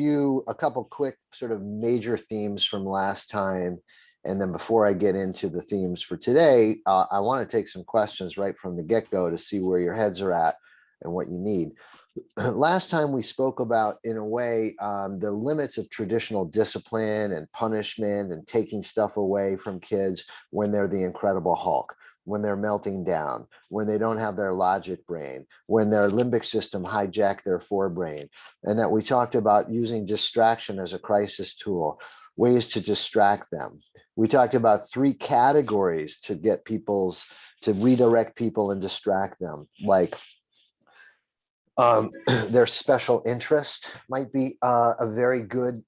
A couple quick sort of major themes from last time. And then before I get into the themes for today, I want to take some questions right from the get-go to see where your heads are at and what you need. Last time we spoke about, in a way, the limits of traditional discipline and punishment and taking stuff away from kids when they're the Incredible Hulk, when they're melting down, when they don't have their logic brain, when their limbic system hijacked their forebrain, and that we talked about using distraction as a crisis tool, ways to distract them. We talked about 3 categories to get to redirect people and distract them, like their special interest might be a very good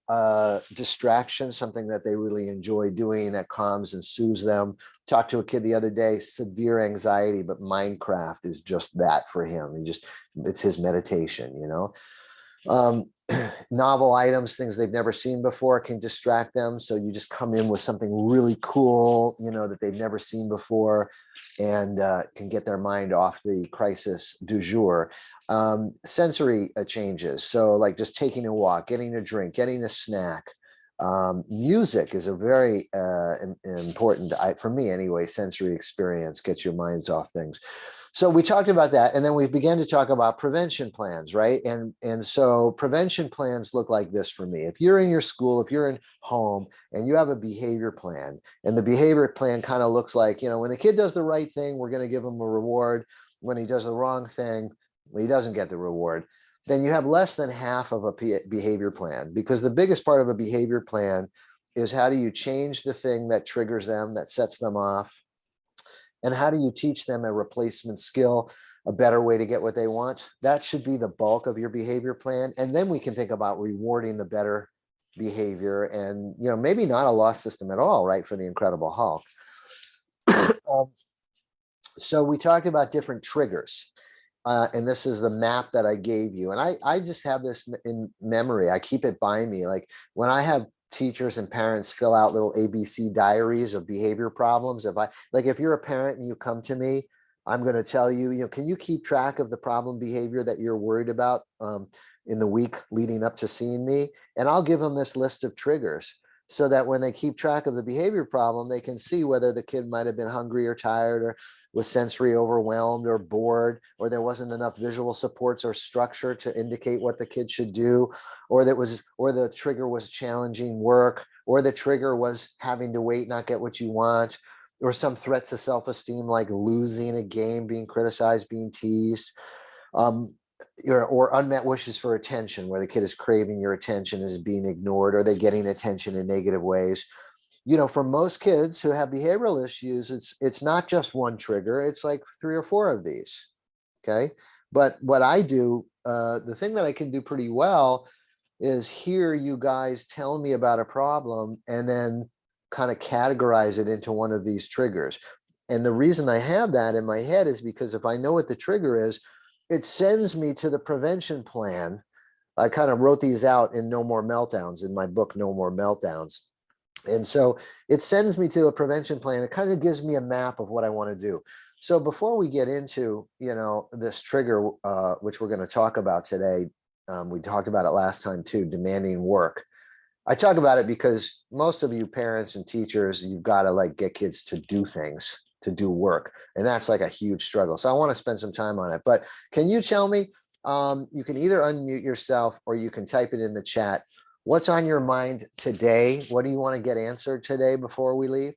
distraction, something that they really enjoy doing that calms and soothes them. Talked to a kid the other day, severe anxiety, but Minecraft is just that for him. It's his meditation, you know. Novel items, things they've never seen before, can distract them. So you just come in with something really cool, you know, that they've never seen before, and can get their mind off the crisis du jour. Sensory changes. So like just taking a walk, getting a drink, getting a snack. Music is a very important, for me anyway, sensory experience, gets your minds off things. So we talked about that, and then we began to talk about prevention plans, right? And so prevention plans look like this for me. If you're in your school, if you're in home, and you have a behavior plan, and the behavior plan kind of looks like, you know, when the kid does the right thing, we're going to give him a reward. When he does the wrong thing, well, he doesn't get the reward. Then you have less than half of a behavior plan, because the biggest part of a behavior plan is how do you change the thing that triggers them, that sets them off, and how do you teach them a replacement skill, a better way to get what they want. That should be the bulk of your behavior plan. And then we can think about rewarding the better behavior, and, you know, maybe not a loss system at all, right, for the Incredible Hulk. So we talked about different triggers. And this is the map that I gave you. And I just have this in memory. I keep it by me. Like when I have teachers and parents fill out little ABC diaries of behavior problems, if you're a parent and you come to me, I'm going to tell you, you know, can you keep track of the problem behavior that you're worried about in the week leading up to seeing me? And I'll give them this list of triggers, so that when they keep track of the behavior problem, they can see whether the kid might have been hungry or tired, or was sensory overwhelmed or bored, or there wasn't enough visual supports or structure to indicate what the kid should do, or the trigger was challenging work, or the trigger was having to wait, not get what you want, or some threat to self-esteem, like losing a game, being criticized, being teased, or unmet wishes for attention, where the kid is craving your attention, is being ignored, or they're getting attention in negative ways. You know, for most kids who have behavioral issues, it's not just one trigger, it's like 3 or 4 of these. Okay. But what I do, the thing that I can do pretty well is hear you guys tell me about a problem and then kind of categorize it into one of these triggers. And the reason I have that in my head is because if I know what the trigger is, it sends me to the prevention plan. I kind of wrote these out in No More Meltdowns, in my book, No More Meltdowns. And so it sends me to a prevention plan. It kind of gives me a map of what I want to do. So before we get into, you know, this trigger, which we're going to talk about today, we talked about it last time too, demanding work. I talk about it because most of you parents and teachers, you've got to like get kids to do things, to do work. And that's like a huge struggle. So I want to spend some time on it. But can you tell me, you can either unmute yourself or you can type it in the chat. What's on your mind today? What do you want to get answered today before we leave?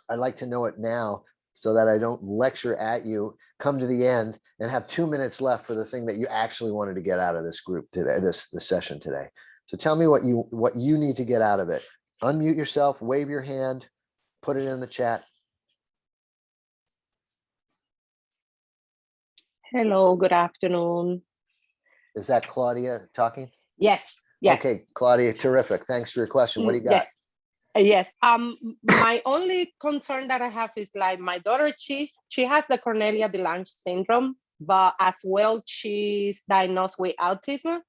I'd like to know it now so that I don't lecture at you, come to the end and have 2 minutes left for the thing that you actually wanted to get out of this group today, this session today. So tell me what you need to get out of it. Unmute yourself, wave your hand, put it in the chat. Hello, good afternoon. Is that Claudia talking? Yes. Yes. Okay, Claudia, terrific. Thanks for your question. What do you got? Yes. My only concern that I have is like my daughter, she has the Cornelia de Lange syndrome, but as well, she's diagnosed with autism.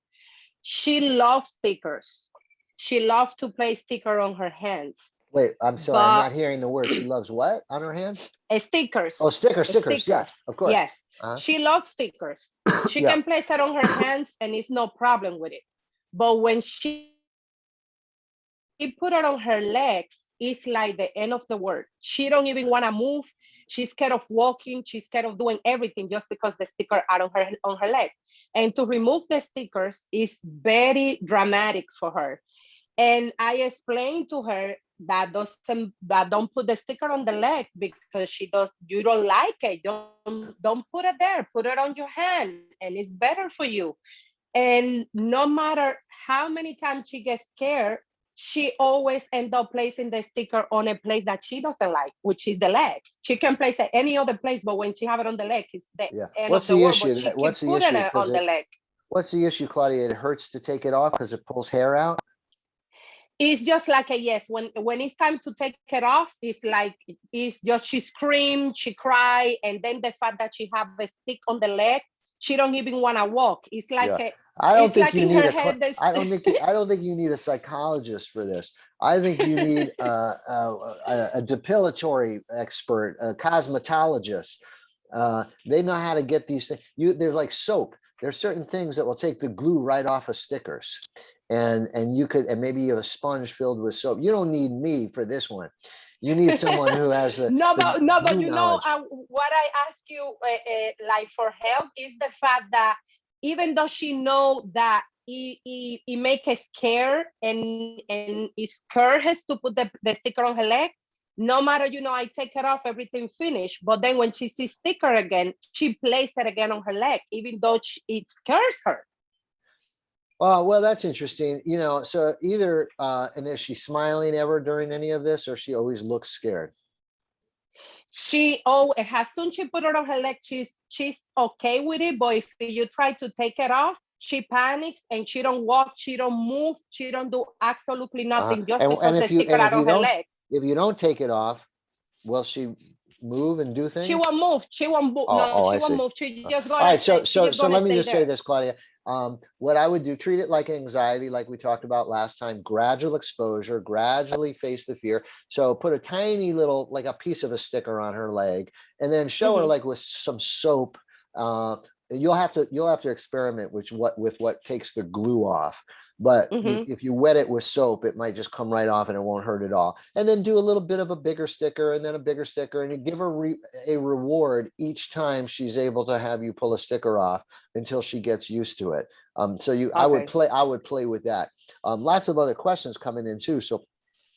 She loves stickers. She loves to play sticker on her hands. Wait, I'm sorry, I'm not hearing the word. She loves what on her hand? Stickers. Oh, stickers. Yeah, of course. Yes. She loves stickers. She can place it on her hands and it's no problem with it. But when she put it on her legs, it's like the end of the world. She don't even want to move. She's scared of walking. She's scared of doing everything just because the sticker are on her leg. And to remove the stickers is very dramatic for her. And I explained to her that don't put the sticker on the leg because you don't like it. Don't put it there. Put it on your hand, and it's better for you. And no matter how many times she gets scared, she always ends up placing the sticker on a place that she doesn't like, which is the legs. She can place it any other place, but when she have it on the leg, it's the end What's of the the world. issue? But she keep What's the putting issue? it on the leg. What's the issue, Claudia? It hurts to take it off because it pulls hair out. It's just like a yes. When it's time to take it off, it's just she scream, she cry, and then the fact that she have a stick on the leg, she don't even want to walk. It's like I don't think you need I don't think you need a psychologist for this. I think you need a depilatory expert, a cosmetologist. They know how to get these things. They're like soap. There's certain things that will take the glue right off of stickers. And maybe you have a sponge filled with soap. You don't need me for this one. You need someone who has the but you know knowledge. what I ask you like for help is the fact that even though she know that it make her scared and it scared her to put the sticker on her leg, no matter, I take it off, everything finished. But then when she sees sticker again, she places it again on her leg, even though it scares her. Well, that's interesting. So either, and is she smiling ever during any of this, or she always looks scared? As soon as she put it on her leg, she's okay with it. But if you try to take it off, she panics and she don't walk, she don't move, she don't do absolutely nothing because the sticker out on her legs. If you don't take it off, will she move and do things? She won't move. She won't move. She won't move. She just go. All right. So let me just say this, Claudia. What I would do, treat it like anxiety, like we talked about last time, gradual exposure, gradually face the fear. So put a tiny little, like a piece of a sticker on her leg, and then show her like with some soap. You'll have to experiment with what takes the glue off. But if you wet it with soap, it might just come right off and it won't hurt at all. And then do a little bit of a bigger sticker and then a bigger sticker, and you give her a reward each time she's able to have you pull a sticker off until she gets used to it. I would play with that. Lots of other questions coming in too. So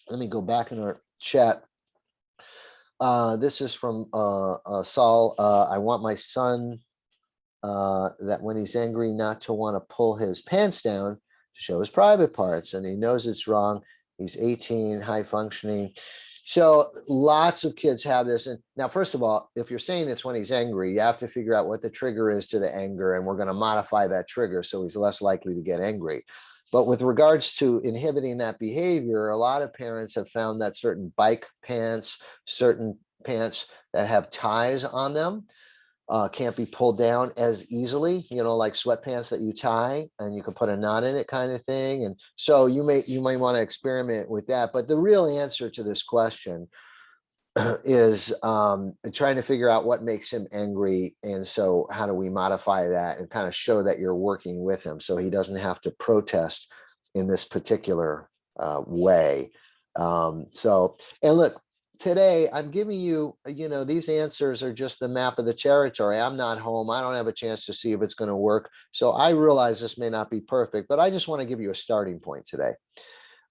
let me go back in our chat. This is from Saul. I want my son that when he's angry not to want to pull his pants down to show his private parts, and he knows it's wrong. He's 18, high functioning. So lots of kids have this. And now, first of all, if you're saying it's when he's angry, you have to figure out what the trigger is to the anger, and we're going to modify that trigger so he's less likely to get angry. But with regards to inhibiting that behavior, a lot of parents have found that certain bike pants, certain pants that have ties on them, can't be pulled down as easily, like sweatpants that you tie and you can put a knot in it, kind of thing. And so you might want to experiment with that. But the real answer to this question is trying to figure out what makes him angry. And so how do we modify that and kind of show that you're working with him so he doesn't have to protest in this particular way. And look, today I'm giving you, these answers are just the map of the territory. I'm not home. I don't have a chance to see if it's going to work. So I realize this may not be perfect, but I just want to give you a starting point today.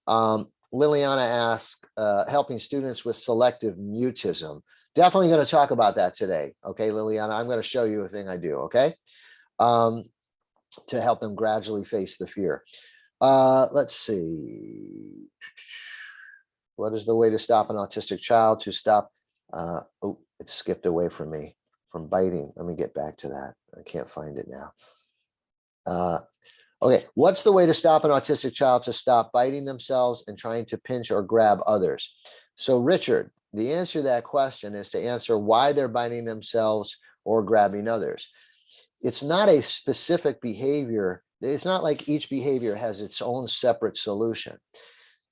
Liliana asked, helping students with selective mutism. Definitely going to talk about that today. Okay, Liliana, I'm going to show you a thing I do, okay? To help them gradually face the fear. Let's see. What is the way to stop an autistic child to stop? Oh, it skipped away from me from biting. Let me get back to that. I can't find it now. Okay, what's the way to stop an autistic child to stop biting themselves and trying to pinch or grab others? So, Richard, the answer to that question is to answer why they're biting themselves or grabbing others. It's not a specific behavior. It's not like each behavior has its own separate solution.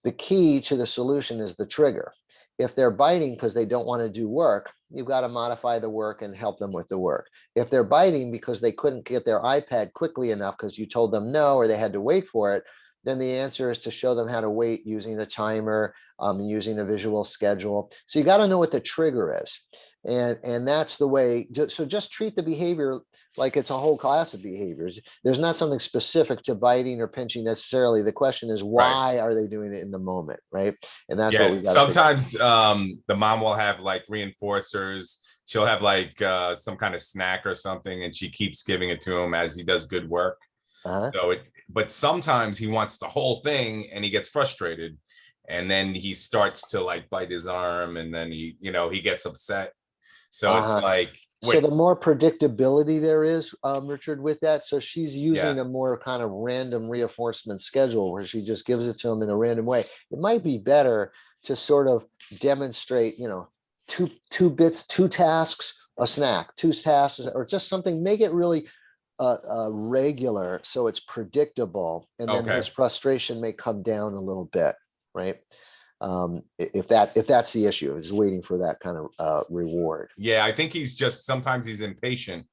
The key to the solution is the trigger. If they're biting because they don't want to do work, you've got to modify the work and help them with the work. If they're biting because they couldn't get their iPad quickly enough because you told them no, or they had to wait for it, then the answer is to show them how to wait using a timer, using a visual schedule. So you got to know what the trigger is. And that's the way. So just treat the behavior like it's a whole class of behaviors. There's not something specific to biting or pinching necessarily. The question is, why are they doing it in the moment, right? And that's what we got to figure out. Sometimes the mom will have like reinforcers. She'll have like some kind of snack or something, and she keeps giving it to him as he does good work. So but sometimes he wants the whole thing and he gets frustrated, and then he starts to like bite his arm, and then he gets upset. So it's like, so the more predictability there is, Richard, with that. So she's using a more kind of random reinforcement schedule where she just gives it to him in a random way. It might be better to sort of demonstrate, two bits, two tasks, a snack, two tasks, or just something, make it really regular so it's predictable, and then his frustration may come down a little bit, right? If that's the issue, is waiting for that kind of reward. Yeah, I think sometimes he's impatient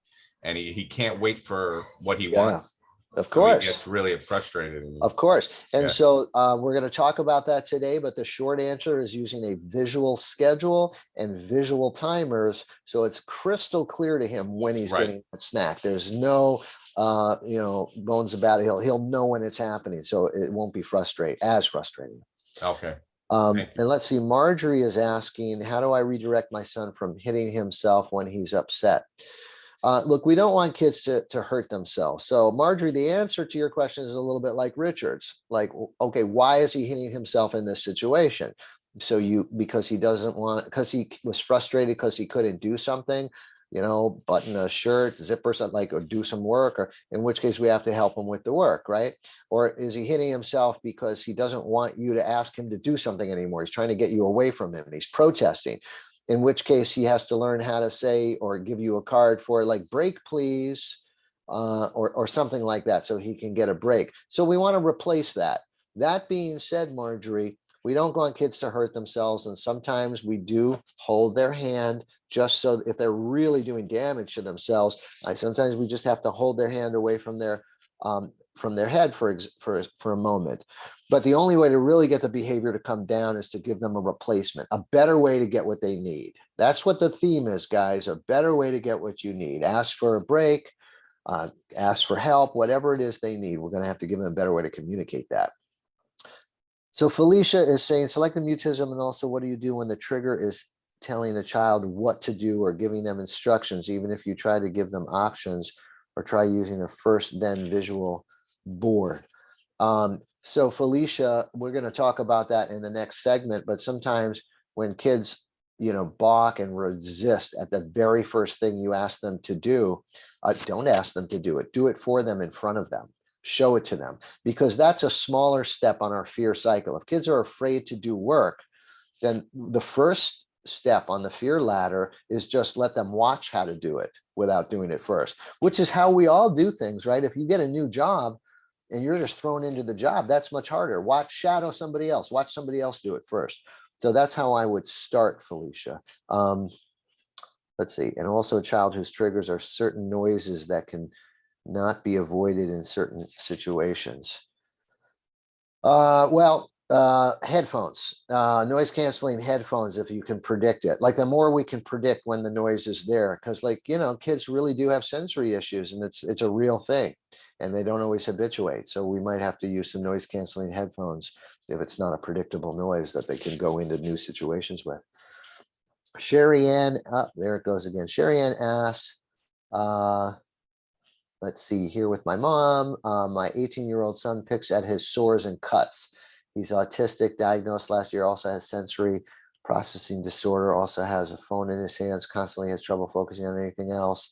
and he can't wait for what he wants. Of course. He gets really frustrated. Of course. And so we're going to talk about that today, but the short answer is using a visual schedule and visual timers. So it's crystal clear to him when he's getting that snack. There's no, bones about it. He'll know when it's happening. So it won't be as frustrating. Okay. And let's see, Marjorie is asking, how do I redirect my son from hitting himself when he's upset? Look, we don't want kids to hurt themselves. So Marjorie, the answer to your question is a little bit like Richard's. Like, okay, why is he hitting himself in this situation? So because he was frustrated because he couldn't do something, button a shirt, zipper something, or do some work, or in which case we have to help him with the work, right? Or is he hitting himself because he doesn't want you to ask him to do something anymore? He's trying to get you away from him. He's protesting, in which case he has to learn how to say or give you a card for like break, please, or something like that, so he can get a break. So we want to replace that. That being said, Marjorie, we don't want kids to hurt themselves, and sometimes we do hold their hand just so if they're really doing damage to themselves. Sometimes we just have to hold their hand away from their head for a moment. But the only way to really get the behavior to come down is to give them a replacement, a better way to get what they need. That's what the theme is, guys, a better way to get what you need. Ask for a break, ask for help, whatever it is they need. We're going to have to give them a better way to communicate that. So Felicia is saying, select the mutism, and also what do you do when the trigger is telling a child what to do or giving them instructions, even if you try to give them options or try using a first then visual board. So Felicia, we're going to talk about that in the next segment, but sometimes when kids, balk and resist at the very first thing you ask them to do, don't ask them to do it. Do it for them in front of them. Show it to them, because that's a smaller step on our fear cycle. If kids are afraid to do work, then the first step on the fear ladder is just let them watch how to do it without doing it first, which is how we all do things, right? If you get a new job and you're just thrown into the job, that's much harder. Shadow somebody else, watch somebody else do it first. So that's how I would start, Felicia. Let's see. And also a child whose triggers are certain noises that can not be avoided in certain situations. Headphones, noise canceling headphones, if you can predict it. Like the more we can predict when the noise is there, because kids really do have sensory issues, and it's a real thing, and they don't always habituate. So we might have to use some noise canceling headphones if it's not a predictable noise that they can go into new situations with. Sherry Ann, there it goes again. Sherry Ann asks, let's see here with my mom, my 18-year-old son picks at his sores and cuts. He's autistic, diagnosed last year, also has sensory processing disorder, also has a phone in his hands, constantly has trouble focusing on anything else.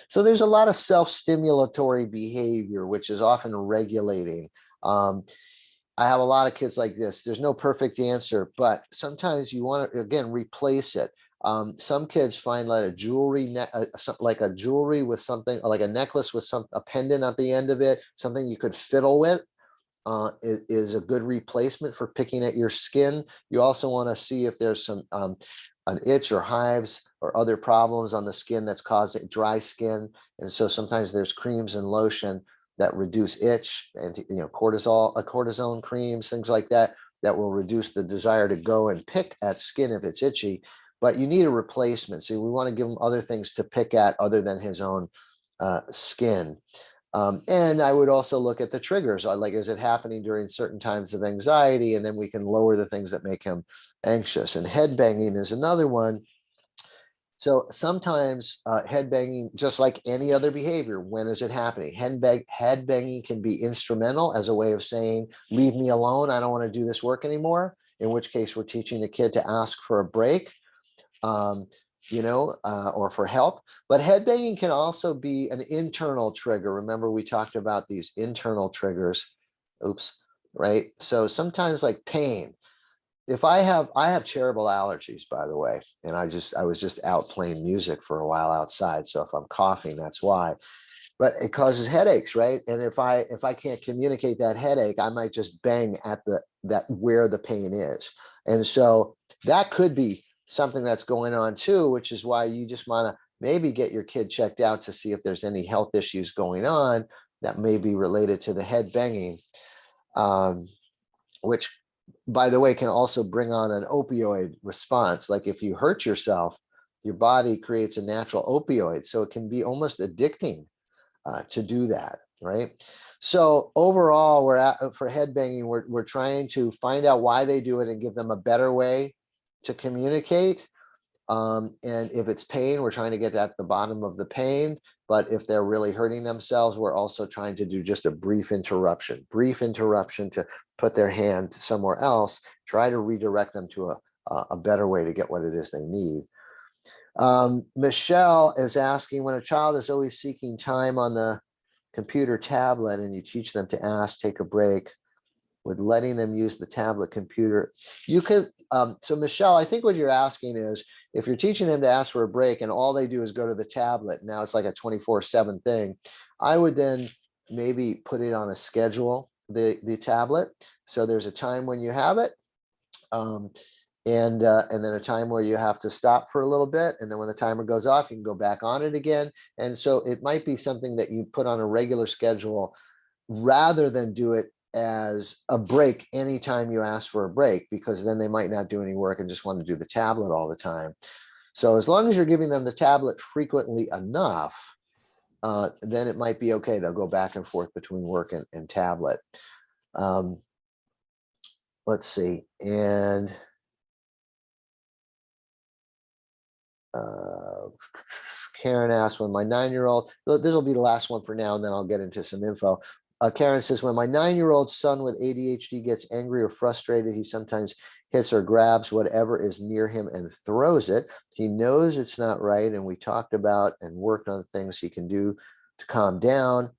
So there's a lot of self-stimulatory behavior, which is often regulating. I have a lot of kids like this. There's no perfect answer, but sometimes you want to, again, replace it. Some kids find like a jewelry, like a jewelry with something, like a necklace with a pendant at the end of it, something you could fiddle with. is a good replacement for picking at your skin. You also want to see if there's some an itch or hives or other problems on the skin that's causing dry skin. And so sometimes there's creams and lotion that reduce itch, and cortisone creams, things like that, that will reduce the desire to go and pick at skin if it's itchy. But you need a replacement. So we want to give him other things to pick at other than his own skin. And I would also look at the triggers, like, is it happening during certain times of anxiety? And then we can lower the things that make him anxious. And head banging is another one. So sometimes head banging, just like any other behavior, when is it happening? Head banging can be instrumental as a way of saying, leave me alone, I don't want to do this work anymore, in which case we're teaching the kid to ask for a break. Or for help. But head banging can also be an internal trigger. Remember, we talked about these internal triggers. Oops, right? So sometimes, like pain. If I have terrible allergies, by the way, and I was just out playing music for a while outside. So if I'm coughing, that's why. But it causes headaches, right? And if I can't communicate that headache, I might just bang at that where the pain is. And so that could be something that's going on too, which is why you just want to maybe get your kid checked out to see if there's any health issues going on that may be related to the head banging, which, by the way, can also bring on an opioid response. Like if you hurt yourself, your body creates a natural opioid. So it can be almost addicting to do that, right? So overall, for head banging, we're trying to find out why they do it and give them a better way to communicate. And if it's pain, we're trying to get at the bottom of the pain. But if they're really hurting themselves, we're also trying to do just a brief interruption to put their hand somewhere else, try to redirect them to a better way to get what it is they need. Michelle is asking, when a child is always seeking time on the computer tablet and you teach them to ask, take a break, with letting them use the tablet computer, you could, so Michelle, I think what you're asking is, if you're teaching them to ask for a break and all they do is go to the tablet, now it's like a 24/7 thing, I would then maybe put it on a schedule, the tablet. So there's a time when you have it, and then a time where you have to stop for a little bit. And then when the timer goes off, you can go back on it again. And so it might be something that you put on a regular schedule rather than do it as a break anytime you ask for a break, because then they might not do any work and just want to do the tablet all the time. So as long as you're giving them the tablet frequently enough, then it might be okay. They'll go back and forth between work and tablet. Let's see. And Karen asked, when my 9-year-old, this will be the last one for now, and then I'll get into some info. Karen says, when my 9-year-old son with ADHD gets angry or frustrated, he sometimes hits or grabs whatever is near him and throws it. He knows it's not right, and we talked about and worked on things he can do to calm down.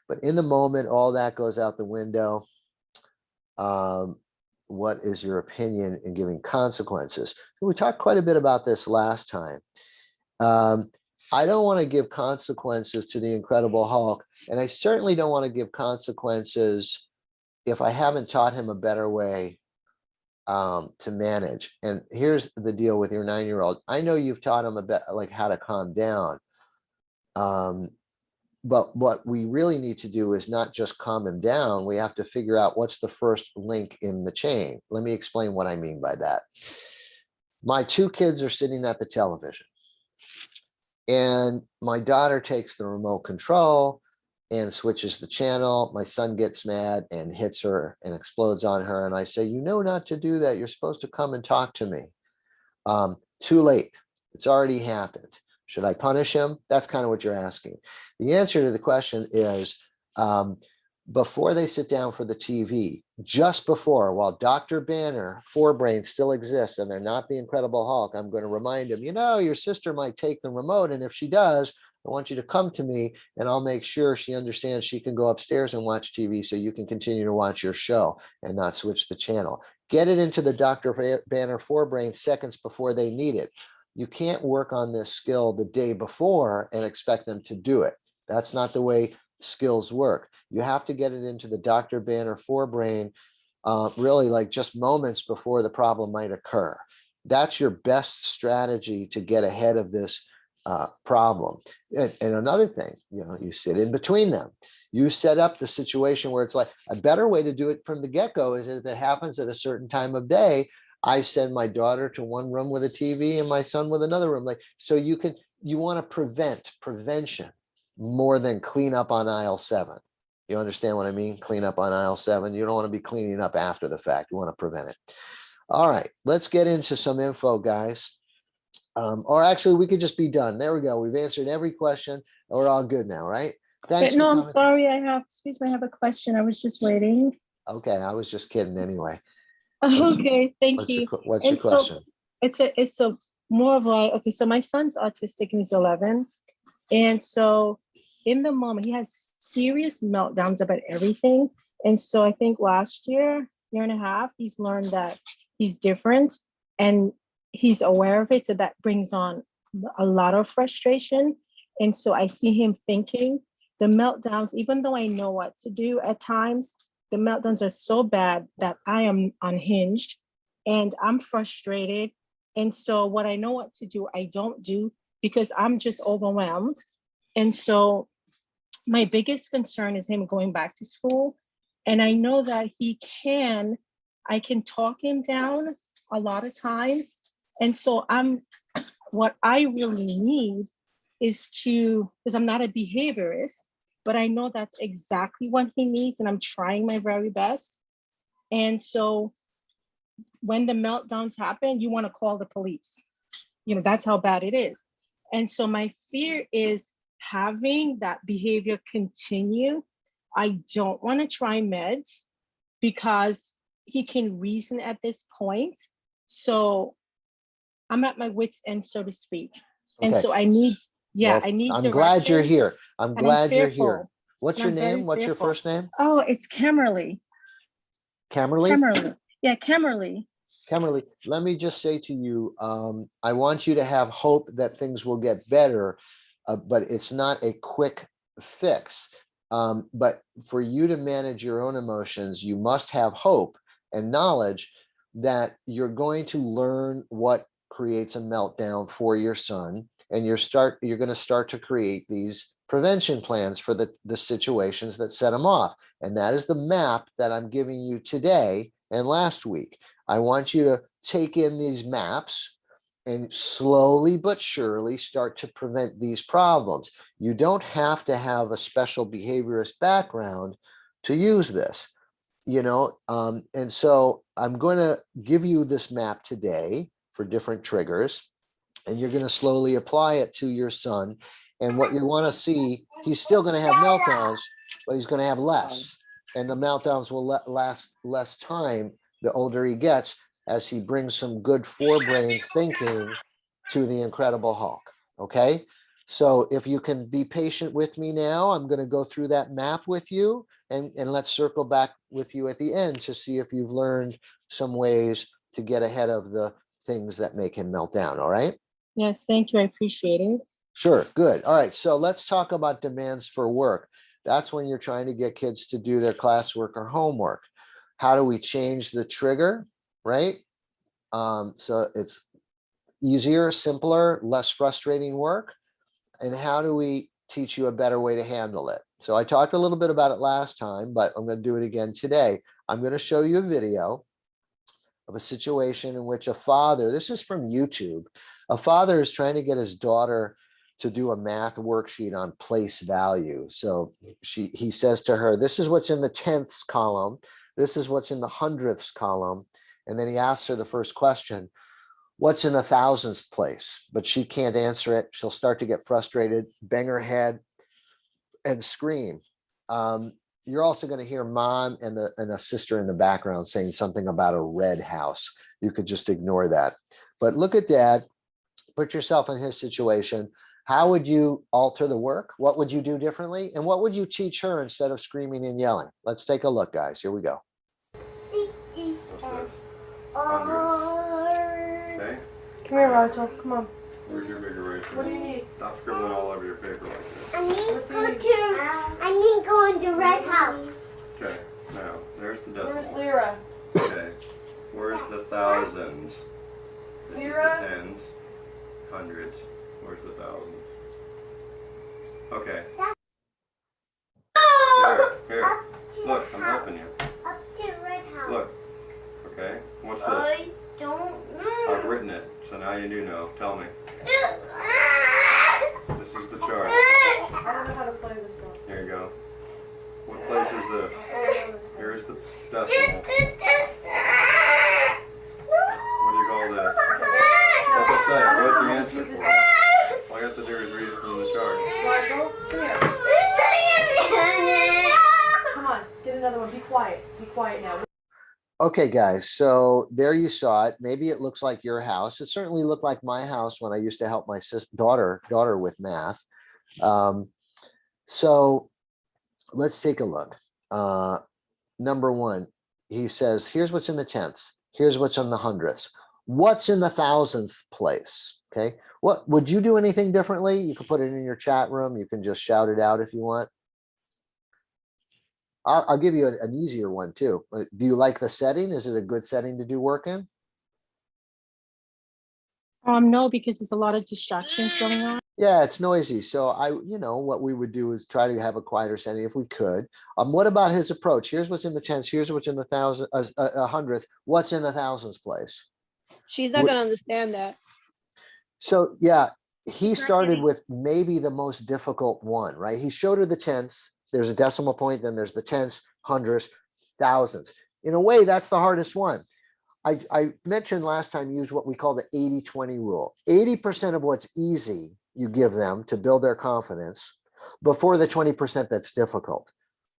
But in the moment, all that goes out the window. What is your opinion in giving consequences? We talked quite a bit about this last time. I don't want to give consequences to the Incredible Hulk, and I certainly don't want to give consequences if I haven't taught him a better way to manage. And here's the deal with your 9-year-old. I know you've taught him a bit, like, how to calm down. But what we really need to do is not just calm him down. We have to figure out what's the first link in the chain. Let me explain what I mean by that. My 2 kids are sitting at the television, and my daughter takes the remote control and switches the channel. My son gets mad and hits her and explodes on her. And I say, you know not to do that. You're supposed to come and talk to me. Too late. It's already happened. Should I punish him? That's kind of what you're asking. The answer to the question is, before they sit down for the TV, just before, while Dr. Banner, Forebrain still exists and they're not the Incredible Hulk, I'm going to remind him, your sister might take the remote. And if she does, I want you to come to me and I'll make sure she understands she can go upstairs and watch TV so you can continue to watch your show and not switch the channel. Get it into the Dr. Banner Forebrain seconds before they need it. You can't work on this skill the day before and expect them to do it. That's not the way skills work. You have to get it into the Dr. Banner forebrain, really like just moments before the problem might occur. That's your best strategy to get ahead of this problem. And another thing, you sit in between them. You set up the situation where it's like a better way to do it from the get-go is if it happens at a certain time of day, I send my daughter to one room with a TV and my son with another room. Like, so you want to prevention more than clean up on aisle 7. You understand what I mean? Clean up on aisle 7. You don't want to be cleaning up after the fact. You want to prevent it. All right, let's get into some info, guys. Or actually, we could just be done. There we go. We've answered every question. We're all good now, right? Thanks. No, I'm sorry. Excuse me, I have a question. I was just waiting. Okay, I was just kidding anyway. Okay, thank you. What's your question? It's a more of like, okay, so my son's autistic and he's 11. And so in the moment, he has serious meltdowns about everything. And so I think last year and a half, he's learned that he's different and he's aware of it. So that brings on a lot of frustration. And so I see him thinking the meltdowns, even though I know what to do at times, the meltdowns are so bad that I am unhinged and I'm frustrated. And so what I know what to do, I don't do because I'm just overwhelmed. And so my biggest concern is him going back to school. And I know that I can talk him down a lot of times. And so what I really need is because I'm not a behaviorist, but I know that's exactly what he needs. And I'm trying my very best. And so when the meltdowns happen, you want to call the police. That's how bad it is. And so my fear is having that behavior continue. I don't want to try meds because he can reason at this point. So I'm at my wit's end, so to speak. Okay. And so I need I'm glad you're here. I'm glad you're here. What's your name? What's your first name? Oh, it's Camerly. Camerly? Yeah, Camerly. Camerly, let me just say to you, I want you to have hope that things will get better, but it's not a quick fix. But for you to manage your own emotions, you must have hope and knowledge that you're going to learn what creates a meltdown for your son, and you're going to start to create these prevention plans for the situations that set them off. And that is the map that I'm giving you today and last week. I want you to take in these maps and slowly but surely start to prevent these problems. You don't have to have a special behaviorist background to use this, and so I'm going to give you this map today for different triggers, and you're going to slowly apply it to your son. And what you want to see, he's still going to have meltdowns, but he's going to have less. And the meltdowns will last less time the older he gets, as he brings some good forebrain thinking to the Incredible Hulk. Okay. So if you can be patient with me now, I'm going to go through that map with you, and let's circle back with you at the end to see if you've learned some ways to get ahead of the things that make him melt down. All right. Yes. Thank you. I appreciate it. Sure. Good. All right. So let's talk about demands for work. That's when you're trying to get kids to do their classwork or homework. How do we change the trigger? Right. So it's easier, simpler, less frustrating work. And how do we teach you a better way to handle it? So I talked a little bit about it last time, but I'm going to do it again today. I'm going to show you a video of a situation in which a father, this is from YouTube, a father is trying to get his daughter to do a math worksheet on place value. So he says to her, this is what's in the tenths column. This is what's in the hundredths column. And then he asks her the first question, what's in the thousandths place? But she can't answer it. She'll start to get frustrated, bang her head, and scream. You're also going to hear mom and a sister in the background saying something about a red house. You could just ignore that. But look at dad. Put yourself in his situation. How would you alter the work? What would you do differently? And what would you teach her instead of screaming and yelling? Let's take a look, guys. Here we go. Okay. Come here, Rachel. Come on. Where's your big eraser? What do you need? Stop scribbling all over your paper like this. I need to go into red house. Okay, now, there's the decimal. Where's Lyra? Okay, where's the thousands? This Lyra? is the tens, hundreds. Where's the thousands? Okay. Here. Look, I'm helping you. Up to red house. Look. Okay, what's this? I don't know. I've written it, so now you do know. Tell me. This is the chart. I don't know how to play this stuff. Here you go. What place is this? Here's the decimal. What do you call this? What's it say? What's the answer for it? All you have to do is read it from the chart. Marshall, come here. Come on, get another one. Be quiet. Be quiet now. Okay, guys, so there you saw it. Maybe it looks like your house. It certainly looked like my house when I used to help my daughter with math. So let's take a look. Number one, he says, here's what's in the tenths. Here's what's in the hundredths. What's in the thousandth place? Okay, what would you do anything differently? You can put it in your chat room. You can just shout it out if you want. I'll give you an easier one too. Do you like the setting? Is it a good setting to do work in? No, because there's a lot of distractions going on. Yeah, it's noisy. So what we would do is try to have a quieter setting if we could. What about his approach? Here's what's in the tens. Here's what's in the hundredth. What's in the thousands place? She's not going to understand that. So yeah, he started with maybe the most difficult one, right? He showed her the tenths. There's a decimal point, then there's the tenths, hundredths, thousands. In a way, that's the hardest one. I mentioned last time, use what we call the 80-20 rule. 80% of what's easy you give them to build their confidence before the 20% that's difficult,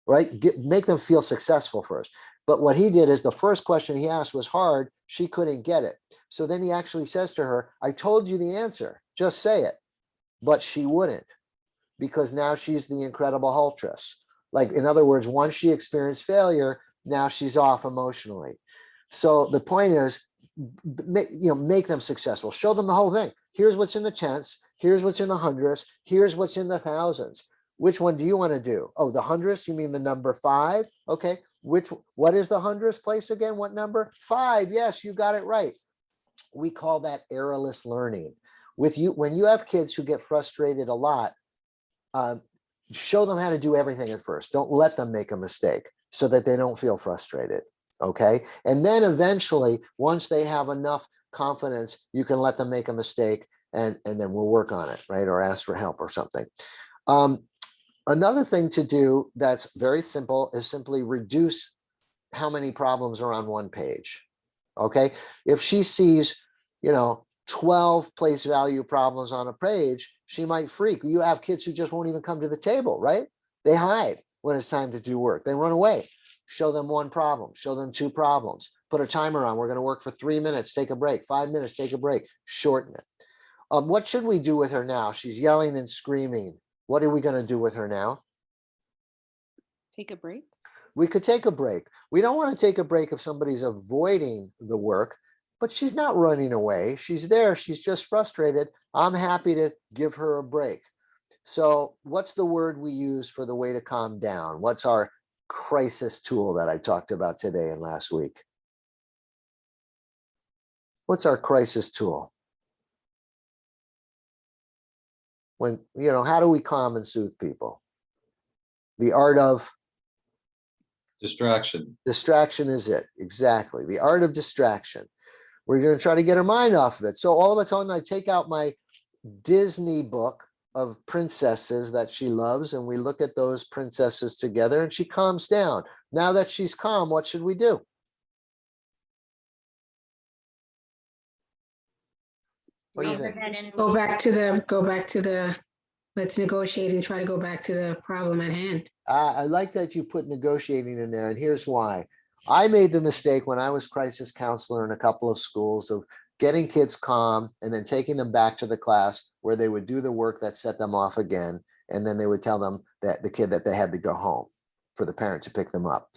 right? Make them feel successful first. But what he did is the first question he asked was hard. She couldn't get it. So then he actually says to her, I told you the answer, just say it. But she wouldn't, because now she's the incredible Hultress. Like, in other words, once she experienced failure, now she's off emotionally. So the point is, make them successful. Show them the whole thing. Here's what's in the tenths. Here's what's in the hundredths. Here's what's in the thousands. Which one do you want to do? Oh, the hundredths, you mean the number 5? Okay. What is the hundredths place again? What number? 5. Yes, you got it right. We call that errorless learning. When you have kids who get frustrated a lot, show them how to do everything at first. Don't let them make a mistake so that they don't feel frustrated. Okay. And then eventually, once they have enough confidence, you can let them make a mistake and then we'll work on it, right? Or ask for help or something. Another thing to do that's very simple is simply reduce how many problems are on one page. Okay. If she sees, 12 place value problems on a page, she might freak. You have kids who just won't even come to the table, right? They hide when it's time to do work. They run away. Show them one problem, show them 2 problems, put a timer on. We're going to work for 3 minutes, take a break, 5 minutes, take a break, shorten it. What should we do with her now? She's yelling and screaming. What are we going to do with her now? Take a break. We could take a break. We don't want to take a break if somebody's avoiding the work, but she's not running away. She's there. She's just frustrated. I'm happy to give her a break. So what's the word we use for the way to calm down? What's our crisis tool that I talked about today and last week? What's our crisis tool? How do we calm and soothe people? The art of distraction. Distraction is it. Exactly. The art of distraction. We're going to try to get her mind off of it. So all of a sudden I take out my Disney book of princesses that she loves, and we look at those princesses together, and she calms down. Now that she's calm, what should we do? What do you think? Go back to the let's negotiate and try to go back to the problem at hand. I like that you put negotiating in there, and here's why. I made the mistake when I was crisis counselor in a couple of schools of getting kids calm and then taking them back to the class where they would do the work that set them off again. And then they would tell them that the kid that they had to go home for the parent to pick them up.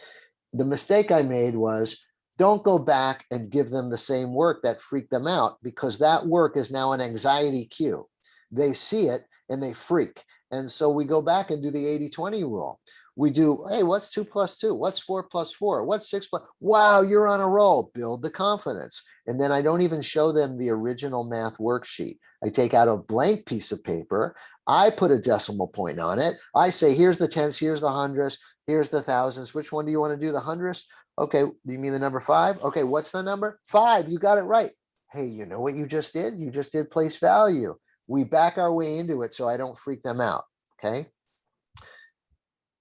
The mistake I made was Don't go back and give them the same work that freaked them out, because that work is now an anxiety cue. They see it and they freak. And so we go back and do the 80-20 rule. We do, hey, what's 2 + 2? What's 4 + 4? What's 6 +? Wow, you're on a roll. Build the confidence. And then I don't even show them the original math worksheet. I take out a blank piece of paper. I put a decimal point on it. I say, here's the tenths, here's the hundredths, here's the thousands. Which one do you want to do? The hundredths? Okay, you mean the number 5? Okay, what's the number? 5. You got it right. Hey, you know what you just did? You just did place value. We back our way into it so I don't freak them out. Okay.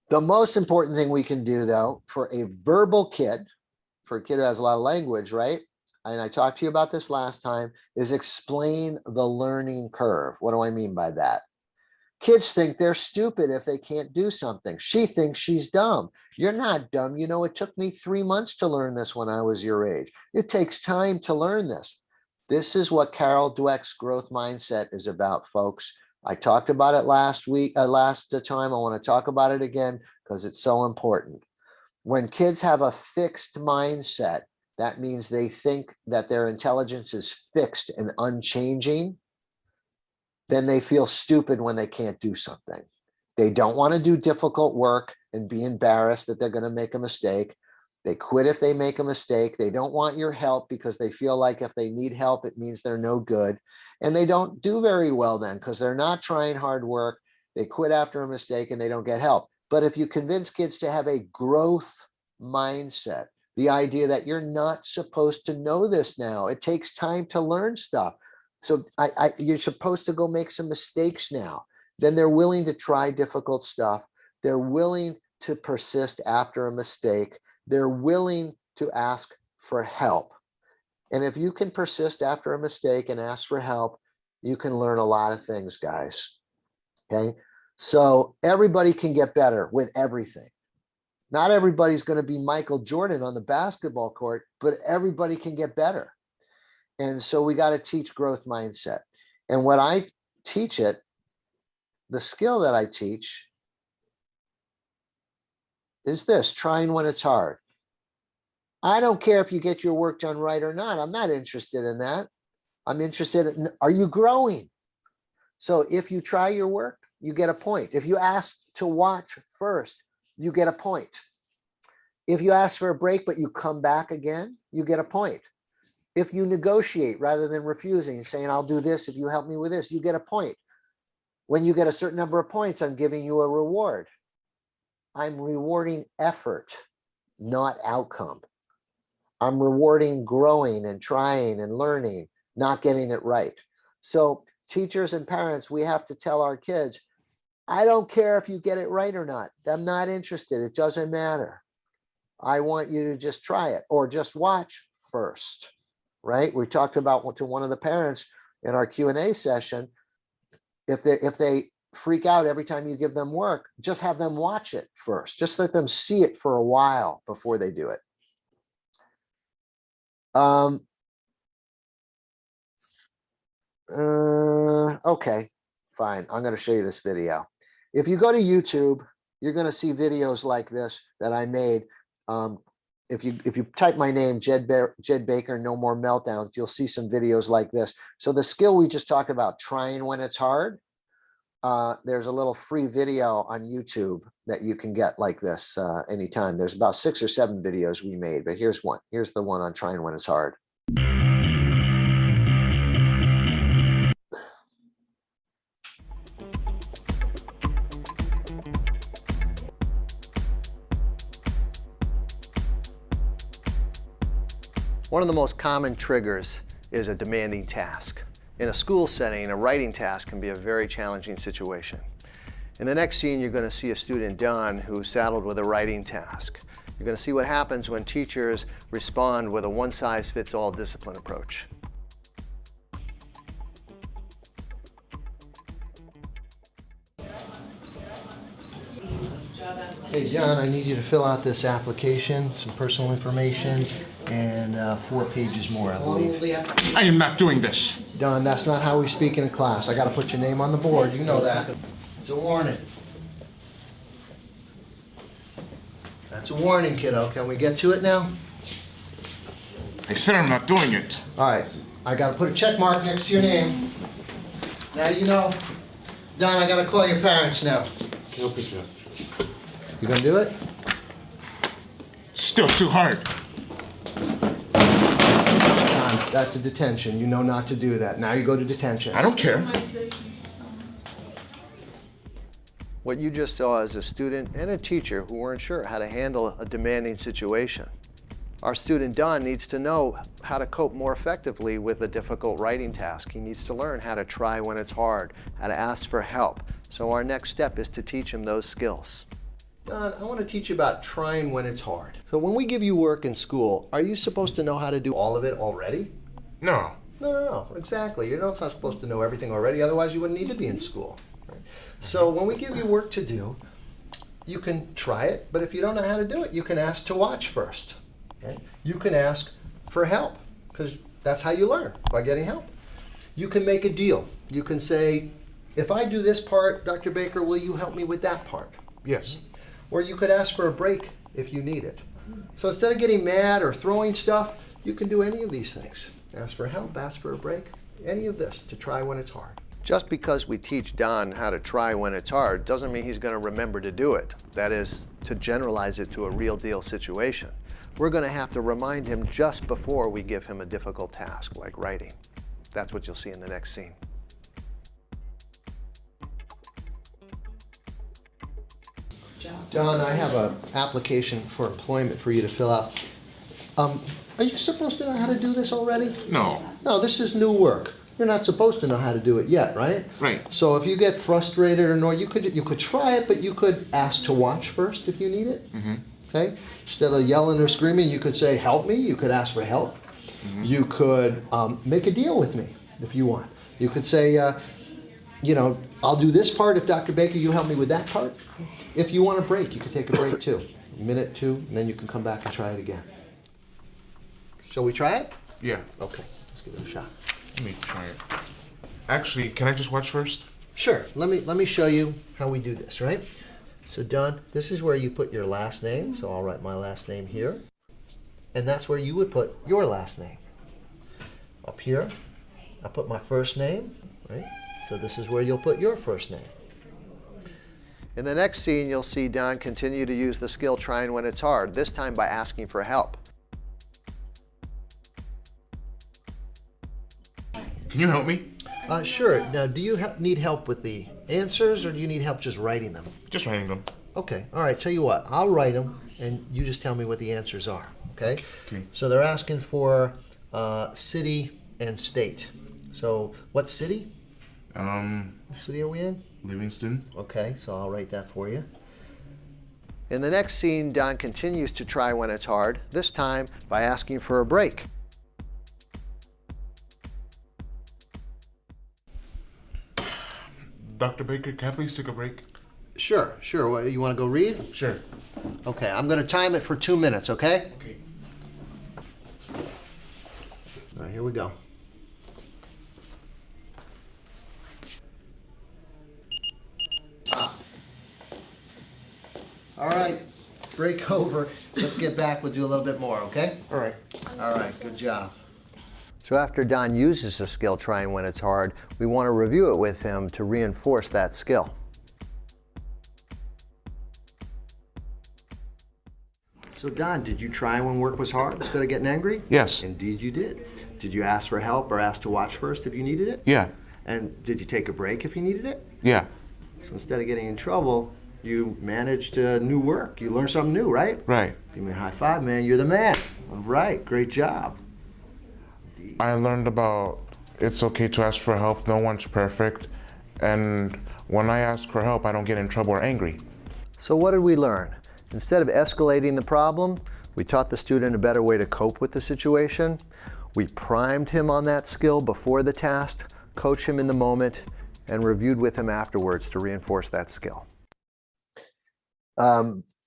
The most important thing we can do, though, for a verbal kid, for a kid who has a lot of language, right? And I talked to you about this last time, is explain the learning curve. What do I mean by that? Kids think they're stupid if they can't do something. She thinks she's dumb. You're not dumb. You know, it took me 3 months to learn this when I was your age. It takes time to learn this. This is what Carol Dweck's growth mindset is about, folks. I talked about it last time. I want to talk about it again because it's so important. When kids have a fixed mindset, that means they think that their intelligence is fixed and unchanging. Then they feel stupid when they can't do something. They don't want to do difficult work and be embarrassed that they're going to make a mistake. They quit if they make a mistake. They don't want your help because they feel like if they need help, it means they're no good. And they don't do very well then because they're not trying hard work. They quit after a mistake and they don't get help. But if you convince kids to have a growth mindset, the idea that you're not supposed to know this now, it takes time to learn stuff. So you're supposed to go make some mistakes now. Then they're willing to try difficult stuff. They're willing to persist after a mistake. They're willing to ask for help. And if you can persist after a mistake and ask for help, you can learn a lot of things, guys. Okay. So everybody can get better with everything. Not everybody's going to be Michael Jordan on the basketball court, but everybody can get better. And so we got to teach growth mindset. And what I teach it, the skill that I teach is this: trying when it's hard. I don't care if you get your work done right or not. I'm not interested in that. I'm interested in, are you growing? So if you try your work, you get a point. If you ask to watch first, you get a point. If you ask for a break, but you come back again, you get a point. If you negotiate rather than refusing, saying, I'll do this if you help me with this, you get a point. When you get a certain number of points, I'm giving you a reward. I'm rewarding effort, not outcome. I'm rewarding growing and trying and learning, not getting it right. So teachers and parents, we have to tell our kids, I don't care if you get it right or not. I'm not interested. It doesn't matter. I want you to just try it or just watch first, right? We talked about to one of the parents in our Q&A session, if they freak out every time you give them work, just have them watch it first. Just let them see it for a while before they do it. Okay, fine. I'm going to show you this video. If you go to YouTube, you're going to see videos like this that I made. If you type my name, Jed Baker, No More Meltdowns, you'll see some videos like this. So the skill we just talked about, trying when it's hard, there's a little free video on YouTube that you can get like this anytime. There's about 6 or 7 videos we made, but here's one. Here's the one on trying when it's hard. One of the most common triggers is a demanding task. In a school setting, a writing task can be a very challenging situation. In the next scene, you're going to see a student, Don, who's saddled with a writing task. You're going to see what happens when teachers respond with a one-size-fits-all discipline approach. Hey, John, I need you to fill out this application, some personal information, and 4 pages more, I believe. I am not doing this. Don, that's not how we speak in class. I got to put your name on the board. You know that. It's a warning. That's a warning, kiddo. Can we get to it now? I said I'm not doing it. All right, I gotta put a check mark next to your name. Now you know. Don, I gotta call your parents now. No picture. You gonna do it? Still too hard. Don, that's a detention. You know not to do that. Now you go to detention. I don't care. What you just saw is a student and a teacher who weren't sure how to handle a demanding situation. Our student Don needs to know how to cope more effectively with a difficult writing task. He needs to learn how to try when it's hard, how to ask for help. So our next step is to teach him those skills. Don, I want to teach you about trying when it's hard. So when we give you work in school, are you supposed to know how to do all of it already? No. No, exactly. You're not supposed to know everything already, otherwise you wouldn't need to be in school. Right? So when we give you work to do, you can try it, but if you don't know how to do it, you can ask to watch first. Okay? You can ask for help, because that's how you learn, by getting help. You can make a deal. You can say, if I do this part, Dr. Baker, will you help me with that part? Yes. Or you could ask for a break if you need it. So instead of getting mad or throwing stuff, you can do any of these things. Ask for help, ask for a break, any of this to try when it's hard. Just because we teach Don how to try when it's hard doesn't mean he's going to remember to do it. That is, to generalize it to a real deal situation. We're going to have to remind him just before we give him a difficult task, like writing. That's what you'll see in the next scene. Don, I have an application for employment for you to fill out. Are you supposed to know how to do this already? No. No, this is new work. You're not supposed to know how to do it yet, right? Right. So if you get frustrated or no, you could try it, but you could ask to watch first if you need it. Mm-hmm. Okay? Instead of yelling or screaming, you could say, help me. You could ask for help. Mm-hmm. You could make a deal with me if you want. You could say, I'll do this part if Dr. Baker, you help me with that part. If you want a break, you could take a break too. A minute, two, and then you can come back and try it again. Shall we try it? Yeah. Okay, let's give it a shot. Let me try it. Actually, can I just watch first? Sure. Let me show you how we do this, right? So Don, this is where you put your last name. So I'll write my last name here. And that's where you would put your last name. Up here, I put my first name, right? So this is where you'll put your first name. In the next scene, you'll see Don continue to use the skill trying when it's hard, this time by asking for help. Can you help me? Sure. Now, do you need help with the answers, or do you need help just writing them? Just writing them. Okay. All right. Tell you what. I'll write them, and you just tell me what the answers are. Okay? Okay. So they're asking for city and state. So what city? What city are we in? Livingston. Okay. So I'll write that for you. In the next scene, Don continues to try when it's hard, this time by asking for a break. Dr. Baker, can I please take a break? Sure. What, you want to go read? Sure. Okay, I'm going to time it for 2 minutes, okay? Okay. All right, here we go. All right, break over. Let's get back. We'll do a little bit more, okay? All right. All right, good job. So after Don uses the skill trying when it's hard, we want to review it with him to reinforce that skill. So Don, did you try when work was hard instead of getting angry? Yes. Indeed you did. Did you ask for help or ask to watch first if you needed it? Yeah. And did you take a break if you needed it? Yeah. So instead of getting in trouble, you managed new work. You learned something new, right? Right. Give me a high five, man. You're the man. All right, great job. I learned about it's okay to ask for help. No one's perfect. And when I ask for help, I don't get in trouble or angry. So what did we learn? Instead of escalating the problem, we taught the student a better way to cope with the situation. We primed him on that skill before the task, coached him in the moment, and reviewed with him afterwards to reinforce that skill.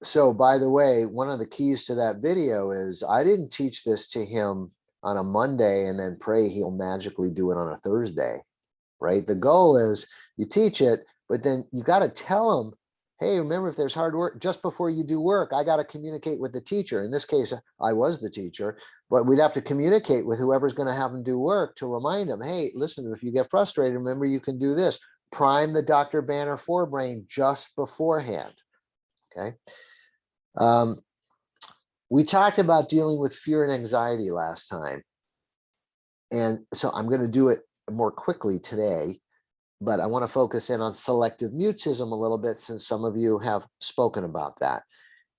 So by the way, one of the keys to that video is I didn't teach this to him on a Monday and then pray he'll magically do it on a Thursday, right? The goal is you teach it, but then you got to tell him hey, remember, if there's hard work, just before you do work, I got to communicate with the teacher. In this case, I was the teacher, but we'd have to communicate with whoever's going to have them do work to remind them, hey, listen, if you get frustrated, remember, you can do this. Prime the Dr. Banner forebrain just beforehand. Okay. We talked about dealing with fear and anxiety last time. And so I'm going to do it more quickly today, but I want to focus in on selective mutism a little bit, since some of you have spoken about that.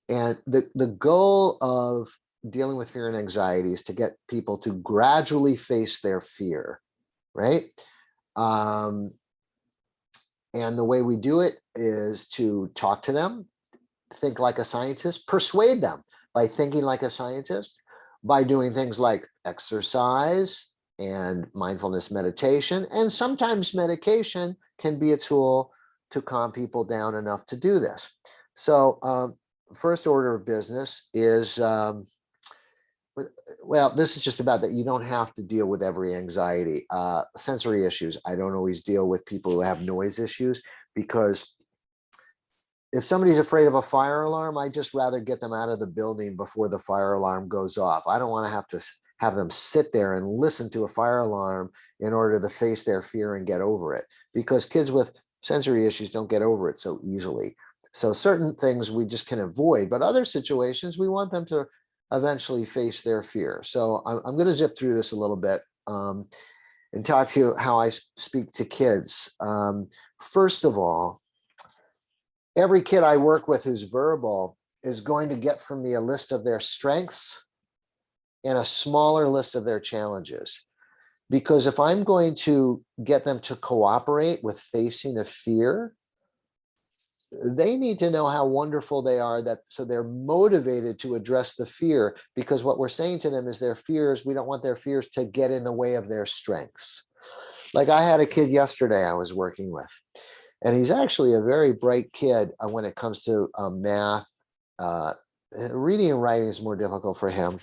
And the goal of dealing with fear and anxiety is to get people to gradually face their fear, right? And the way we do it is to talk to them, think like a scientist, persuade them by thinking like a scientist, by doing things like exercise and mindfulness meditation. And sometimes medication can be a tool to calm people down enough to do this. So first order of business is, well, this is just about that you don't have to deal with every anxiety. Sensory issues, I don't always deal with people who have noise issues, because if somebody's afraid of a fire alarm, I just rather get them out of the building before the fire alarm goes off. I don't want to have them sit there and listen to a fire alarm in order to face their fear and get over it, because kids with sensory issues don't get over it so easily. So certain things we just can avoid, but other situations we want them to eventually face their fear. So I'm going to zip through this a little bit and talk to you how I speak to kids. First of all, every kid I work with who's verbal is going to get from me a list of their strengths and a smaller list of their challenges. Because if I'm going to get them to cooperate with facing a fear, they need to know how wonderful they are, so they're motivated to address the fear, because what we're saying to them is their fears, we don't want their fears to get in the way of their strengths. Like I had a kid yesterday I was working with, and he's actually a very bright kid when it comes to math. Reading and writing is more difficult for him,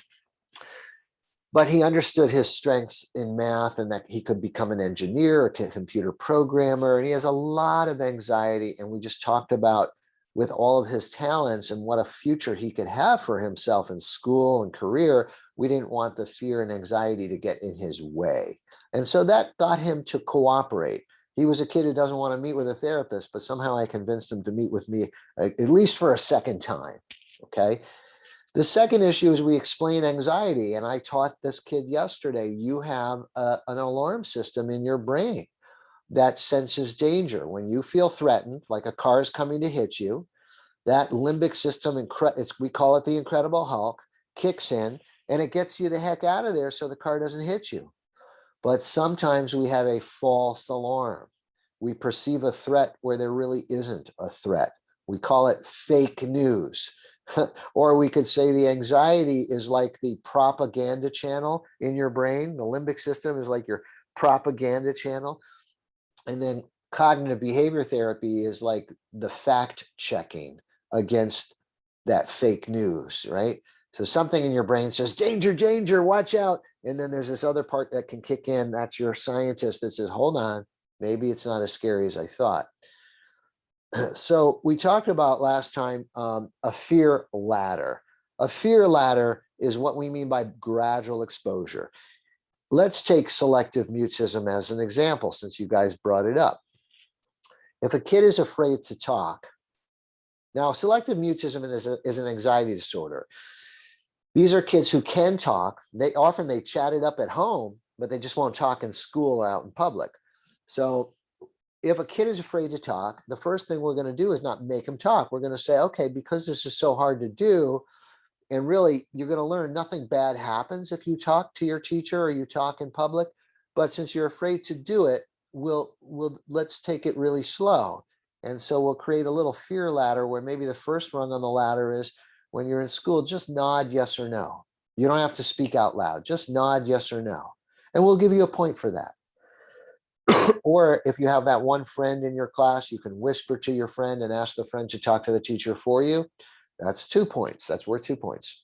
but he understood his strengths in math and that he could become an engineer, a computer programmer. And he has a lot of anxiety. And we just talked about, with all of his talents and what a future he could have for himself in school and career, we didn't want the fear and anxiety to get in his way. And so that got him to cooperate. He was a kid who doesn't want to meet with a therapist, but somehow I convinced him to meet with me at least for a second time. Okay. The second issue is we explain anxiety. And I taught this kid yesterday, you have an alarm system in your brain that senses danger. When you feel threatened, like a car is coming to hit you, that limbic system, we call it the Incredible Hulk, kicks in and it gets you the heck out of there so the car doesn't hit you. But sometimes we have a false alarm. We perceive a threat where there really isn't a threat. We call it fake news. Or we could say the anxiety is like the propaganda channel in your brain. The limbic system is like your propaganda channel. And then cognitive behavior therapy is like the fact checking against that fake news, right? So something in your brain says, danger, danger, watch out. And then there's this other part that can kick in. That's your scientist that says, hold on, maybe it's not as scary as I thought. So we talked about last time a fear ladder. A fear ladder is what we mean by gradual exposure. Let's take selective mutism as an example, since you guys brought it up. If a kid is afraid to talk, now selective mutism is an anxiety disorder. These are kids who can talk. They chat it up at home, but they just won't talk in school or out in public. So if a kid is afraid to talk, the first thing we're going to do is not make him talk. We're going to say, okay, because this is so hard to do, and really you're going to learn nothing bad happens if you talk to your teacher or you talk in public. But since you're afraid to do it, let's take it really slow. And so we'll create a little fear ladder where maybe the first rung on the ladder is, when you're in school, just nod yes or no. You don't have to speak out loud, just nod yes or no. And we'll give you a point for that. Or if you have that one friend in your class, you can whisper to your friend and ask the friend to talk to the teacher for you. That's 2 points. That's worth 2 points.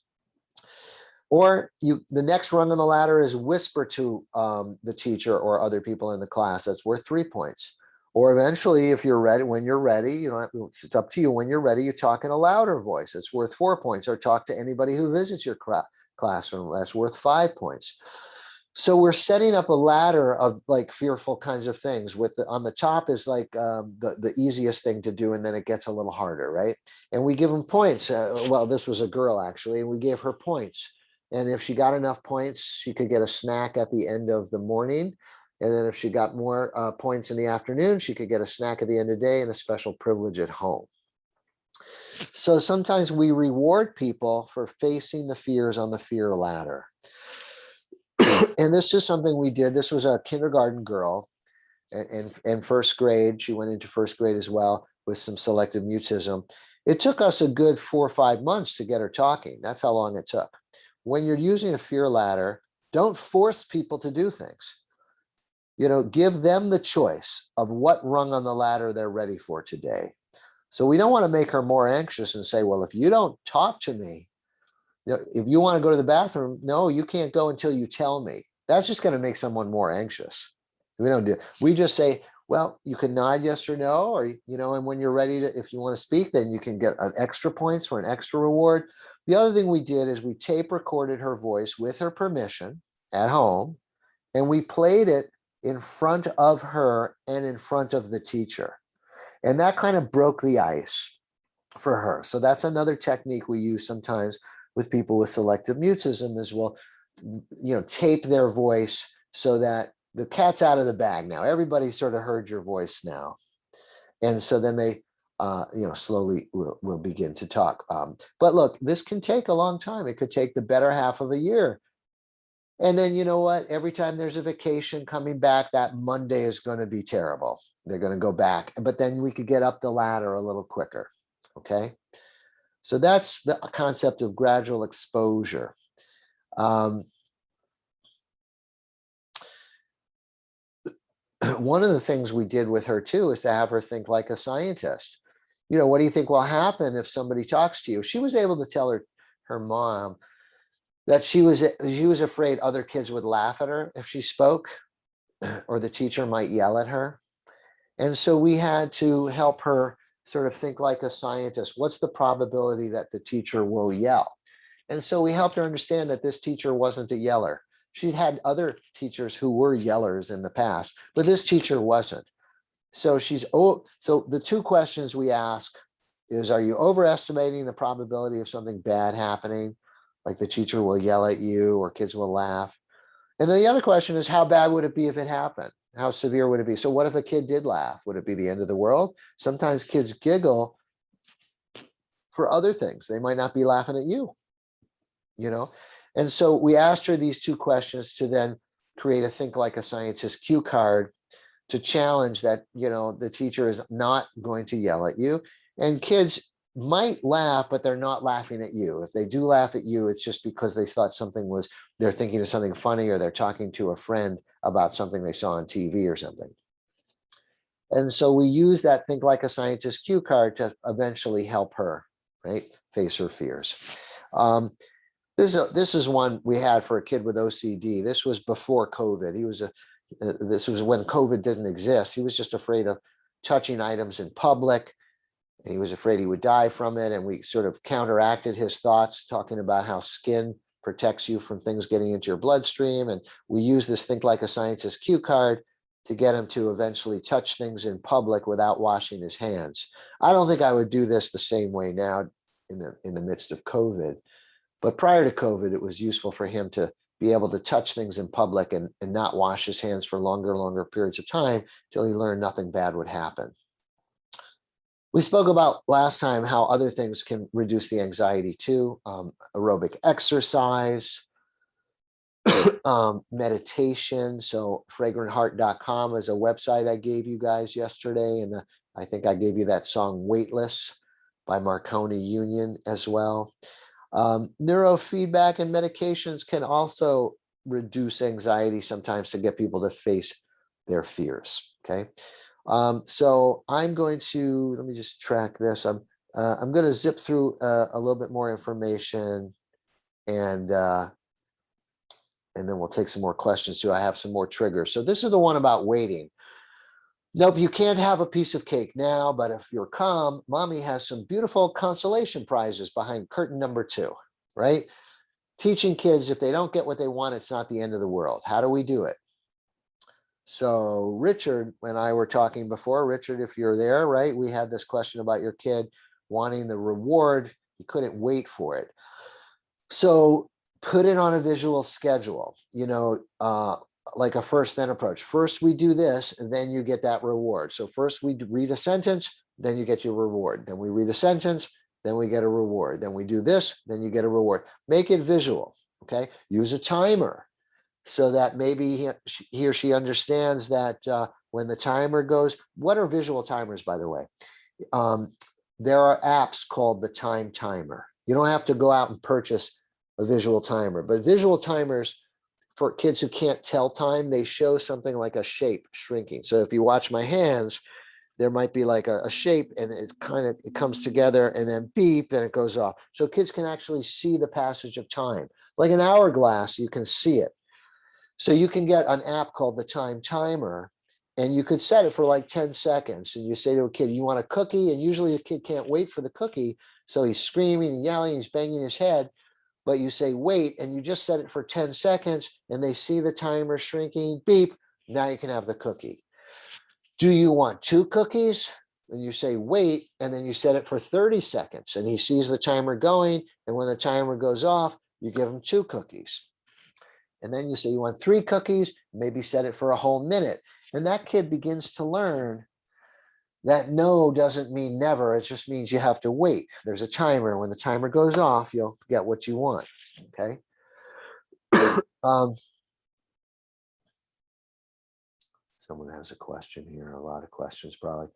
Or the next rung on the ladder is whisper to the teacher or other people in the class. That's worth 3 points. Or eventually, if you're ready, when you're ready, you know, it's up to you. When you're ready, you talk in a louder voice. It's worth 4 points. Or talk to anybody who visits your classroom. That's worth 5 points. So we're setting up a ladder of like fearful kinds of things. With on the top is like the easiest thing to do, and then it gets a little harder, right? And we give them points. Well, this was a girl actually, and we gave her points. And if she got enough points, she could get a snack at the end of the morning. And then if she got more points in the afternoon, she could get a snack at the end of the day and a special privilege at home. So sometimes we reward people for facing the fears on the fear ladder. And this is something we did. This was a kindergarten girl and first grade. She went into first grade as well with some selective mutism. It took us a good 4 or 5 months to get her talking. That's how long it took. When you're using a fear ladder, don't force people to do things. You know, give them the choice of what rung on the ladder they're ready for today. So we don't want to make her more anxious and say, well, if you don't talk to me, you know, if you want to go to the bathroom, no, you can't go until you tell me. That's just going to make someone more anxious. We don't do it. We just say, well, you can nod yes or no, or, you know, and when you're ready to, if you want to speak, then you can get an extra points for an extra reward. The other thing we did is we tape recorded her voice with her permission at home, and we played it in front of her and in front of the teacher. And that kind of broke the ice for her. So that's another technique we use sometimes with people with selective mutism, is we'll, you know, tape their voice so that the cat's out of the bag now. Everybody sort of heard your voice now. And so then they, you know, slowly will begin to talk. But look, this can take a long time. It could take the better half of a year. And then, you know what, every time there's a vacation coming back, that Monday is going to be terrible. They're going to go back, but then we could get up the ladder a little quicker. Okay. So that's the concept of gradual exposure. One of the things we did with her too is to have her think like a scientist. You know, what do you think will happen if somebody talks to you? She was able to tell her mom that she was afraid other kids would laugh at her if she spoke, or the teacher might yell at her. And so we had to help her sort of think like a scientist. What's the probability that the teacher will yell? And so we helped her understand that this teacher wasn't a yeller. She'd had other teachers who were yellers in the past, but this teacher wasn't. So so the two questions we ask is, are you overestimating the probability of something bad happening? Like the teacher will yell at you or kids will laugh. And then the other question is, how bad would it be if it happened? How severe would it be? So what if a kid did laugh? Would it be the end of the world? Sometimes kids giggle for other things. They might not be laughing at you, you know? And so we asked her these two questions to then create a think like a scientist cue card to challenge that, you know, the teacher is not going to yell at you. And kids might laugh, but they're not laughing at you. If they do laugh at you, it's just because they thought they're thinking of something funny, or they're talking to a friend about something they saw on TV or something. And so we use that think like a scientist cue card to eventually help her, right, face her fears. This is one we had for a kid with OCD. This was before COVID. This was when COVID didn't exist. He was just afraid of touching items in public. He was afraid he would die from it. And we sort of counteracted his thoughts, talking about how skin protects you from things getting into your bloodstream. And we use this think like a scientist cue card to get him to eventually touch things in public without washing his hands. I don't think I would do this the same way now in the midst of COVID. But prior to COVID, it was useful for him to be able to touch things in public and not wash his hands for longer periods of time till he learned nothing bad would happen. We spoke about last time how other things can reduce the anxiety too. Aerobic exercise, meditation. So fragrantheart.com is a website I gave you guys yesterday. And I think I gave you that song Weightless by Marconi Union as well. Neurofeedback and medications can also reduce anxiety sometimes to get people to face their fears. Okay. So I'm going to, let me just track this. I'm going to zip through a little bit more information, and then we'll take some more questions too. I have some more triggers. So this is the one about waiting. Nope, you can't have a piece of cake now, but if you're calm, mommy has some beautiful consolation prizes behind curtain number 2, right? Teaching kids, if they don't get what they want, it's not the end of the world. How do we do it? So Richard and I were talking before. Richard, if you're there, right? We had this question about your kid wanting the reward. He couldn't wait for it. So put it on a visual schedule, like a first then approach. First we do this, and then you get that reward. So first we read a sentence, then you get your reward. Then we read a sentence, then we get a reward. Then we do this, then you get a reward. Make it visual, okay? Use a timer so that maybe he or she understands that when the timer goes, what are visual timers, by the way? There are apps called the time timer. You don't have to go out and purchase a visual timer, but visual timers for kids who can't tell time, they show something like a shape shrinking. So if you watch my hands, there might be like a shape, and it comes together and then beep, and it goes off. So kids can actually see the passage of time. Like an hourglass, you can see it. So you can get an app called the time timer, and you could set it for like 10 seconds. And you say to a kid, you want a cookie? And usually a kid can't wait for the cookie. So he's screaming and yelling, he's banging his head. But you say, wait, and you just set it for 10 seconds, and they see the timer shrinking, beep, now you can have the cookie. Do you want 2 cookies? And you say, wait, and then you set it for 30 seconds, and he sees the timer going, and when the timer goes off, you give him 2 cookies. And then you say, you want 3 cookies, maybe set it for a whole minute. And that kid begins to learn that no doesn't mean never. It just means you have to wait. There's a timer. When the timer goes off, you'll get what you want. Okay. Someone has a question here. A lot of questions, probably.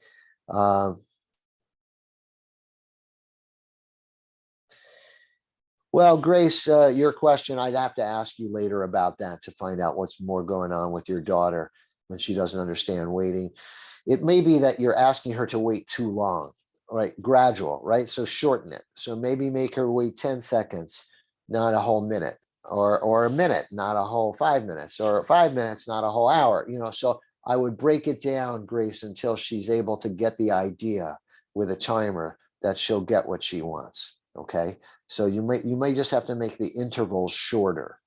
Well, Grace, your question, I'd have to ask you later about that to find out what's more going on with your daughter when she doesn't understand waiting. It may be that you're asking her to wait too long, right? Gradual, right? So shorten it. So maybe make her wait 10 seconds, not a whole minute, or a minute, not a whole 5 minutes, or 5 minutes, not a whole hour. So I would break it down, Grace, until she's able to get the idea with a timer that she'll get what she wants. Okay. So you may just have to make the intervals shorter.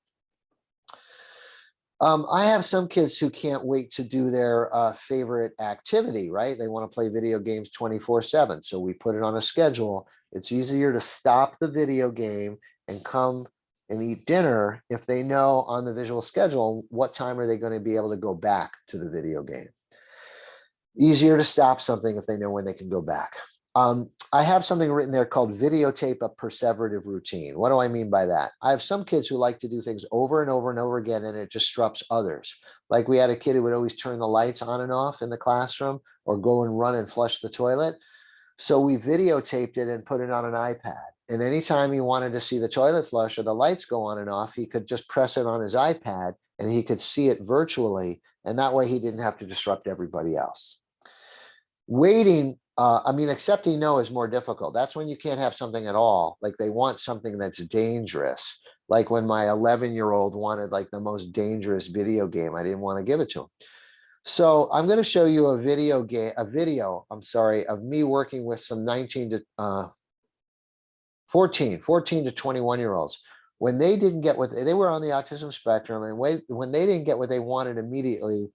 I have some kids who can't wait to do their favorite activity, right? They want to play video games 24/7. So we put it on a schedule. It's easier to stop the video game and come and eat dinner if they know on the visual schedule what time are they going to be able to go back to the video game. Easier to stop something if they know when they can go back. I have something written there called videotape a perseverative routine. What do I mean by that? I have some kids who like to do things over and over and over again, and it disrupts others. Like we had a kid who would always turn the lights on and off in the classroom or go and run and flush the toilet. So we videotaped it and put it on an iPad. And anytime he wanted to see the toilet flush or the lights go on and off, he could just press it on his iPad and he could see it virtually. And that way he didn't have to disrupt everybody else. Waiting, accepting no is more difficult. That's when you can't have something at all. Like they want something that's dangerous. Like when my 11-year-old wanted like the most dangerous video game, I didn't want to give it to him. So I'm going to show you a video of me working with some 14 to 21-year-olds. When they didn't get what they were on the autism spectrum, and when they didn't get what they wanted immediately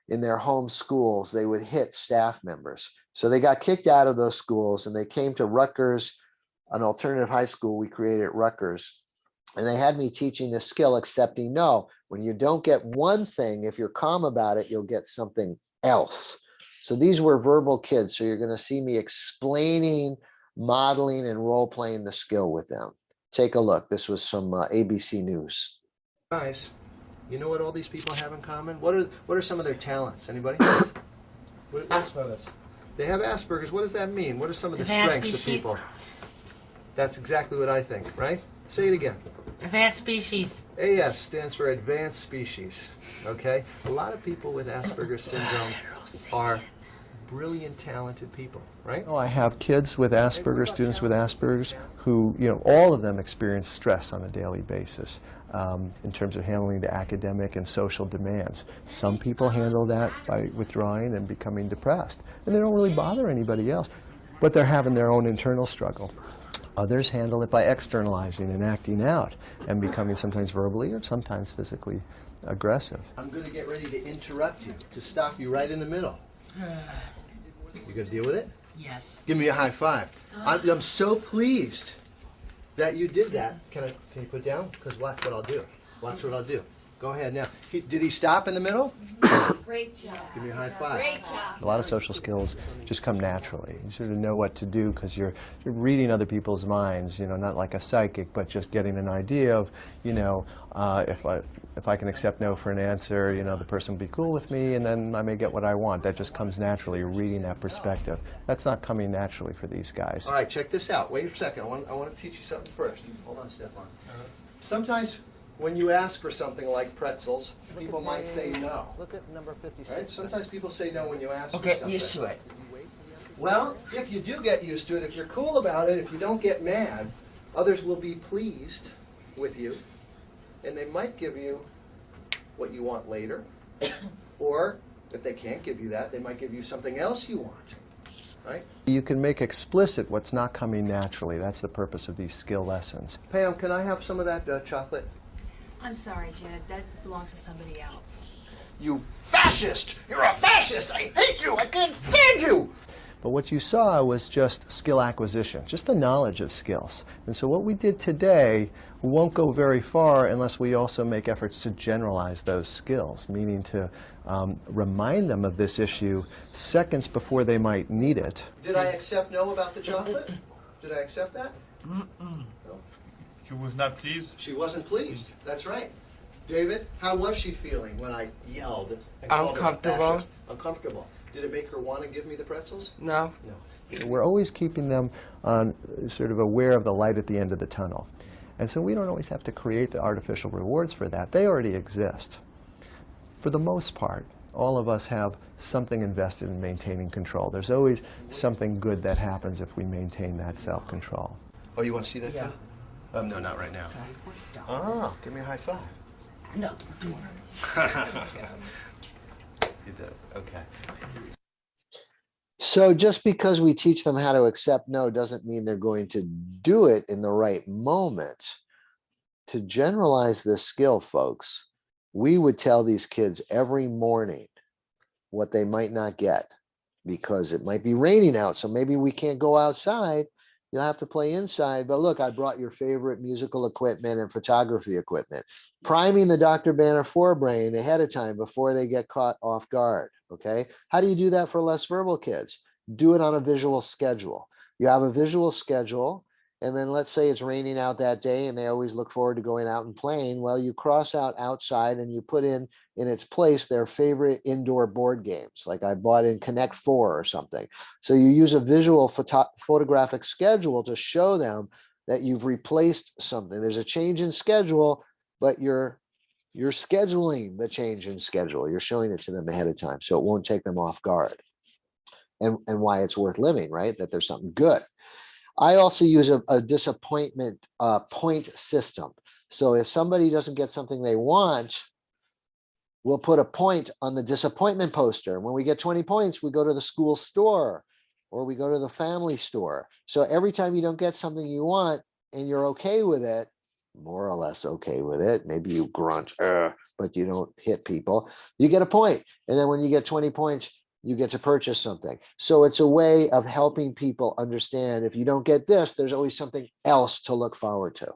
in their home schools, they would hit staff members. So they got kicked out of those schools and they came to Rutgers, an alternative high school we created at Rutgers. And they had me teaching this skill, accepting no. When you don't get one thing, if you're calm about it, you'll get something else. So these were verbal kids. So you're going to see me explaining, modeling, and role-playing the skill with them. Take a look. This was from ABC News. Guys, you know what all these people have in common? What are some of their talents? Anybody? Asperger's. They have Asperger's. What does that mean? What are some of the strengths of people? That's exactly what I think, right? Say it again. Advanced species. AS stands for advanced species, okay? A lot of people with Asperger's syndrome are brilliant, talented people, right? Oh, I have kids with Asperger's, students with Asperger's, who, all of them experience stress on a daily basis in terms of handling the academic and social demands. Some people handle that by withdrawing and becoming depressed, and they don't really bother anybody else, but they're having their own internal struggle. Others handle it by externalizing and acting out and becoming sometimes verbally or sometimes physically aggressive. I'm going to get ready to interrupt you, to stop you right in the middle. You going to deal with it? Yes. Give me a high five. I'm so pleased that you did that. Can you put down? Because watch what I'll do. Watch what I'll do. Go ahead now. Did he stop in the middle? Great job. Give me a high five. Great job. A lot of social skills just come naturally. You sort of know what to do because you're reading other people's minds, not like a psychic, but just getting an idea of, if I can accept no for an answer, the person will be cool with me, and then I may get what I want. That just comes naturally. You're reading that perspective. That's not coming naturally for these guys. All right, check this out. Wait a second. I want to teach you something first. Hold on, Stefan. Sometimes when you ask for something like pretzels, people might say no. Look at number 56. Right? Sometimes people say no when you ask for something. Get used to it. Well, if you do get used to it, if you're cool about it, if you don't get mad, others will be pleased with you, and they might give you what you want later. Or if they can't give you that, they might give you something else you want. Right? You can make explicit what's not coming naturally. That's the purpose of these skill lessons. Pam, can I have some of that chocolate? I'm sorry, Jed. That belongs to somebody else. You fascist! You're a fascist! I hate you! I can't stand you! But what you saw was just skill acquisition, just the knowledge of skills. And so what we did today won't go very far unless we also make efforts to generalize those skills, meaning to remind them of this issue seconds before they might need it. Did I accept no about the chocolate? Did I accept that? No? She was not pleased? She wasn't pleased. That's right. David, how was she feeling when I yelled and called her a fascist? Uncomfortable. Did it make her want to give me the pretzels? No. No. We're always keeping them on sort of aware of the light at the end of the tunnel. And so we don't always have to create the artificial rewards for that. They already exist. For the most part, all of us have something invested in maintaining control. There's always something good that happens if we maintain that self-control. Oh, you want to see that? Yeah. No, not right now. Oh, give me a high five. No. You did. Okay. So just because we teach them how to accept no doesn't mean they're going to do it in the right moment. To generalize this skill, folks, we would tell these kids every morning what they might not get because it might be raining out. So maybe we can't go outside. You'll have to play inside. But look, I brought your favorite musical equipment and photography equipment. Priming the Dr. Banner forebrain ahead of time before they get caught off guard. Okay. How do you do that for less verbal kids? Do it on a visual schedule. You have a visual schedule, and then let's say it's raining out that day and they always look forward to going out and playing. Well, you cross out outside and you put in its place their favorite indoor board games, like I bought in Connect 4 or something. So you use a visual photographic schedule to show them that you've replaced something. There's a change in schedule, but you're scheduling the change in schedule. You're showing it to them ahead of time, so it won't take them off guard. And why it's worth living, right? That there's something good. I also use a disappointment point system. So if somebody doesn't get something they want, we'll put a point on the disappointment poster. When we get 20 points, we go to the school store or we go to the family store. So every time you don't get something you want and you're okay with it, more or less okay with it, maybe you grunt, but you don't hit people, you get a point. And then when you get 20 points, you get to purchase something. So it's a way of helping people understand if you don't get this, there's always something else to look forward to.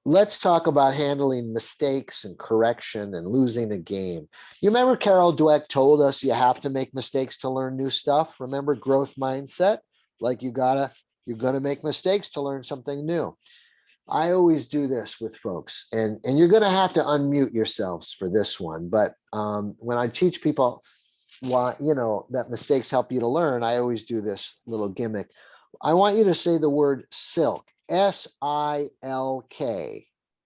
Let's talk about handling mistakes and correction and losing a game. You remember Carol Dweck told us you have to make mistakes to learn new stuff. Remember growth mindset? Like you're gonna make mistakes to learn something new. I always do this with folks, and you're going to have to unmute yourselves for this one. But when I teach people why, that mistakes help you to learn, I always do this little gimmick. I want you to say the word silk, S-I-L-K,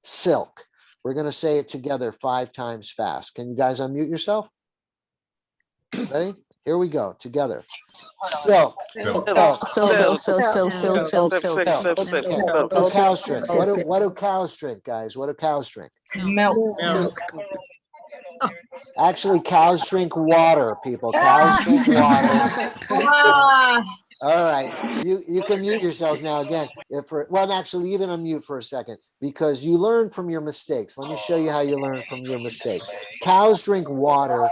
silk. We're going to say it together 5 times fast. Can you guys unmute yourself? Ready? Here we go, together. Silk. So What do cows drink? What do cows drink, guys? What do cows drink? Milk. Actually, cows drink water, people. Cows drink water. All right, you can mute yourselves now again. Well, actually, even unmute for a second, because you learn from your mistakes. Let me show you how you learn from your mistakes. Cows drink water.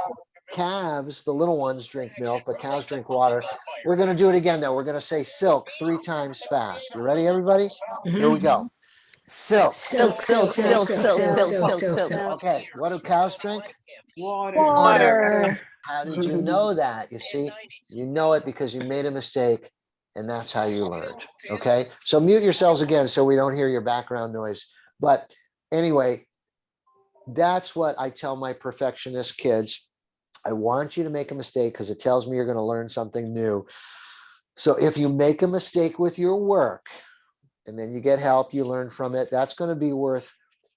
Calves, the little ones, drink milk, but cows drink water. We're going to do it again, though. We're going to say silk 3 times fast. You ready, everybody? Here we go. Silk. Okay, what do cows drink? Water. How did you know that? You see, you know it because you made a mistake, and that's how you learned. Okay, so mute yourselves again so we don't hear your background noise. But anyway, that's what I tell my perfectionist kids. I want you to make a mistake because it tells me you're going to learn something new. So if you make a mistake with your work and then you get help, you learn from it, that's going to be worth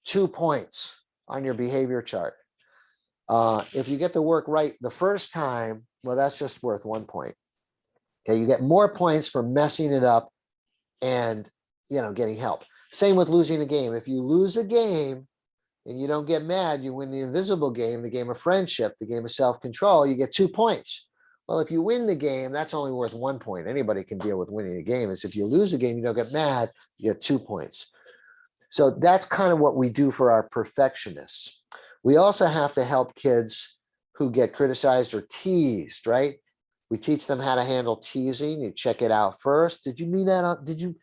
2 points on your behavior chart. If you get the work right the first time, well, that's just worth 1 point. Okay, you get more points for messing it up and, getting help. Same with losing a game. If you lose a game and you don't get mad, you win the invisible game, the game of friendship, the game of self-control, you get 2 points. Well, if you win the game, that's only worth 1 point. Anybody can deal with winning a game. It's if you lose a game, you don't get mad, you get 2 points. So that's kind of what we do for our perfectionists. We also have to help kids who get criticized or teased, right? We teach them how to handle teasing. You check it out first. Did you mean that? Did you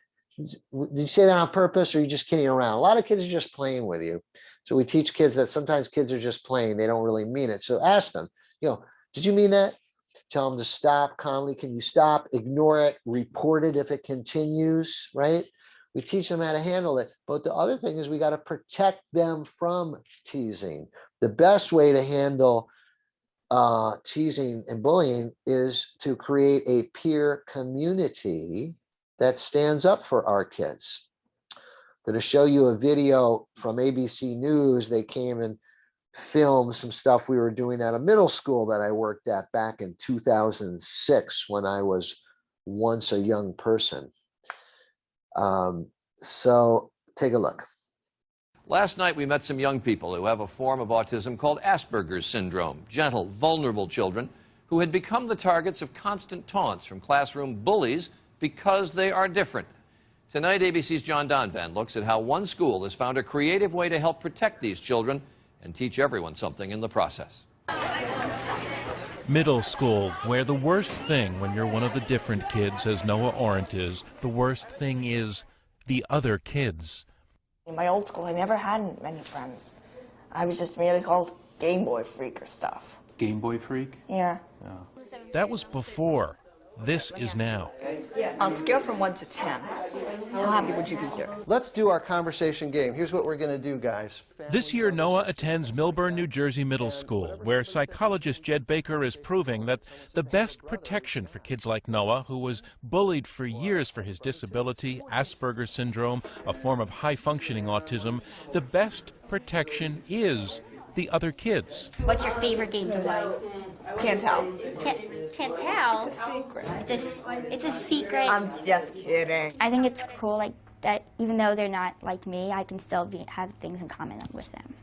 say that on purpose, or are you just kidding around? A lot of kids are just playing with you. So we teach kids that sometimes kids are just playing. They don't really mean it. So ask them, did you mean that? Tell them to stop calmly. Can you stop? Ignore it. Report it if it continues, right? We teach them how to handle it. But the other thing is we got to protect them from teasing. The best way to handle teasing and bullying is to create a peer community that stands up for our kids. I'm going to show you a video from ABC News. They came and filmed some stuff we were doing at a middle school that I worked at back in 2006 when I was once a young person. So take a look. Last night, we met some young people who have a form of autism called Asperger's syndrome, gentle, vulnerable children who had become the targets of constant taunts from classroom bullies because they are different. Tonight, ABC's John Donvan looks at how one school has found a creative way to help protect these children and teach everyone something in the process. Middle school, where the worst thing when you're one of the different kids, as Noah Orant is, the worst thing is the other kids. In my old school, I never had many friends. I was just merely called Game Boy Freak or stuff. Game Boy Freak? Yeah. That was before. This is now. On a scale from 1 to 10, how happy would you be here? Let's do our conversation game. Here's what we're going to do, guys. This year, Noah attends Millburn, New Jersey Middle School, where psychologist Jed Baker is proving that the best protection for kids like Noah, who was bullied for years for his disability, Asperger's syndrome, a form of high-functioning autism, the best protection is the other kids. What's your favorite game to play? Can't tell. Can't tell. It's a secret. It's a secret. I'm just kidding. I think it's cool, like that. Even though they're not like me, I can still have things in common with them.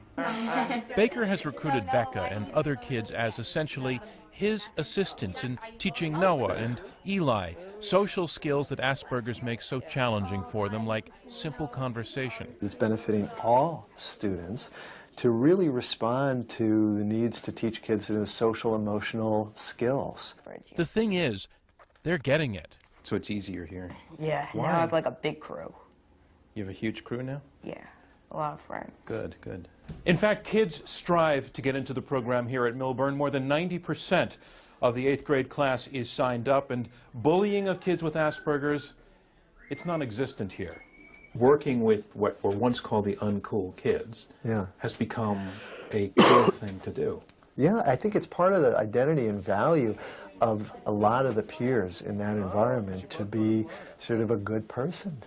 Baker has recruited Becca and other kids as essentially his assistants in teaching Noah and Eli social skills that Asperger's makes so challenging for them, like simple conversation. It's benefiting all students to really respond to the needs to teach kids the social emotional skills. The thing is, they're getting it. So it's easier here. Yeah, Why? now I have like a big crew. You have a huge crew now? Yeah, a lot of friends. Good, good. In fact, kids strive to get into the program here at Millburn. More than 90% of the 8th grade class is signed up, and bullying of kids with Asperger's, it's non-existent here. Working with what were once called the uncool kids has become a cool thing to do. Yeah, I think it's part of the identity and value of a lot of the peers in that environment to be sort of a good person.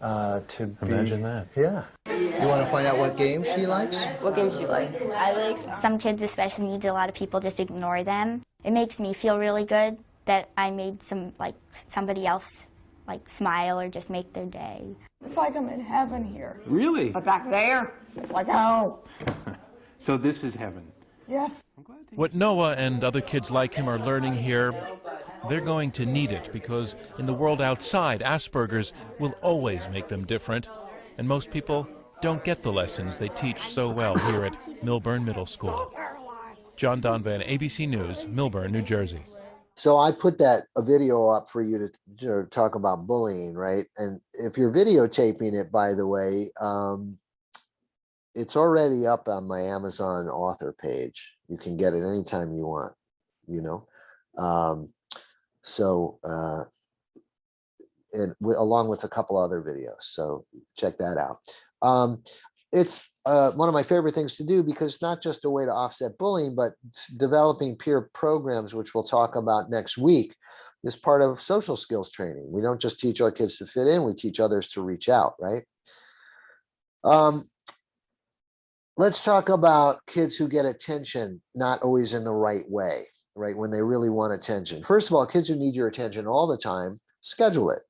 Imagine that. Yeah. You want to find out what game she likes? What games do you like? I like Some kids especially need a lot of people just ignore them. It makes me feel really good that I made somebody else smile or just make their day. It's like I'm in heaven here. Really? But back there, it's like hell. So this is heaven. Yes. What Noah and other kids like him are learning here, they're going to need it because in the world outside, Asperger's will always make them different, and most people don't get the lessons they teach so well here at Millburn Middle School. John Donvan, ABC News, Millburn, New Jersey. So I put a video up for you to talk about bullying, right? And if you're videotaping it, by the way, it's already up on my Amazon author page. You can get it anytime you want, along with a couple other videos. So check that out. It's one of my favorite things to do because it's not just a way to offset bullying, but developing peer programs, which we'll talk about next week, is part of social skills training. We don't just teach our kids to fit in, we teach others to reach out, right? Let's talk about kids who get attention, not always in the right way, right? When they really want attention. First of all, kids who need your attention all the time, schedule it.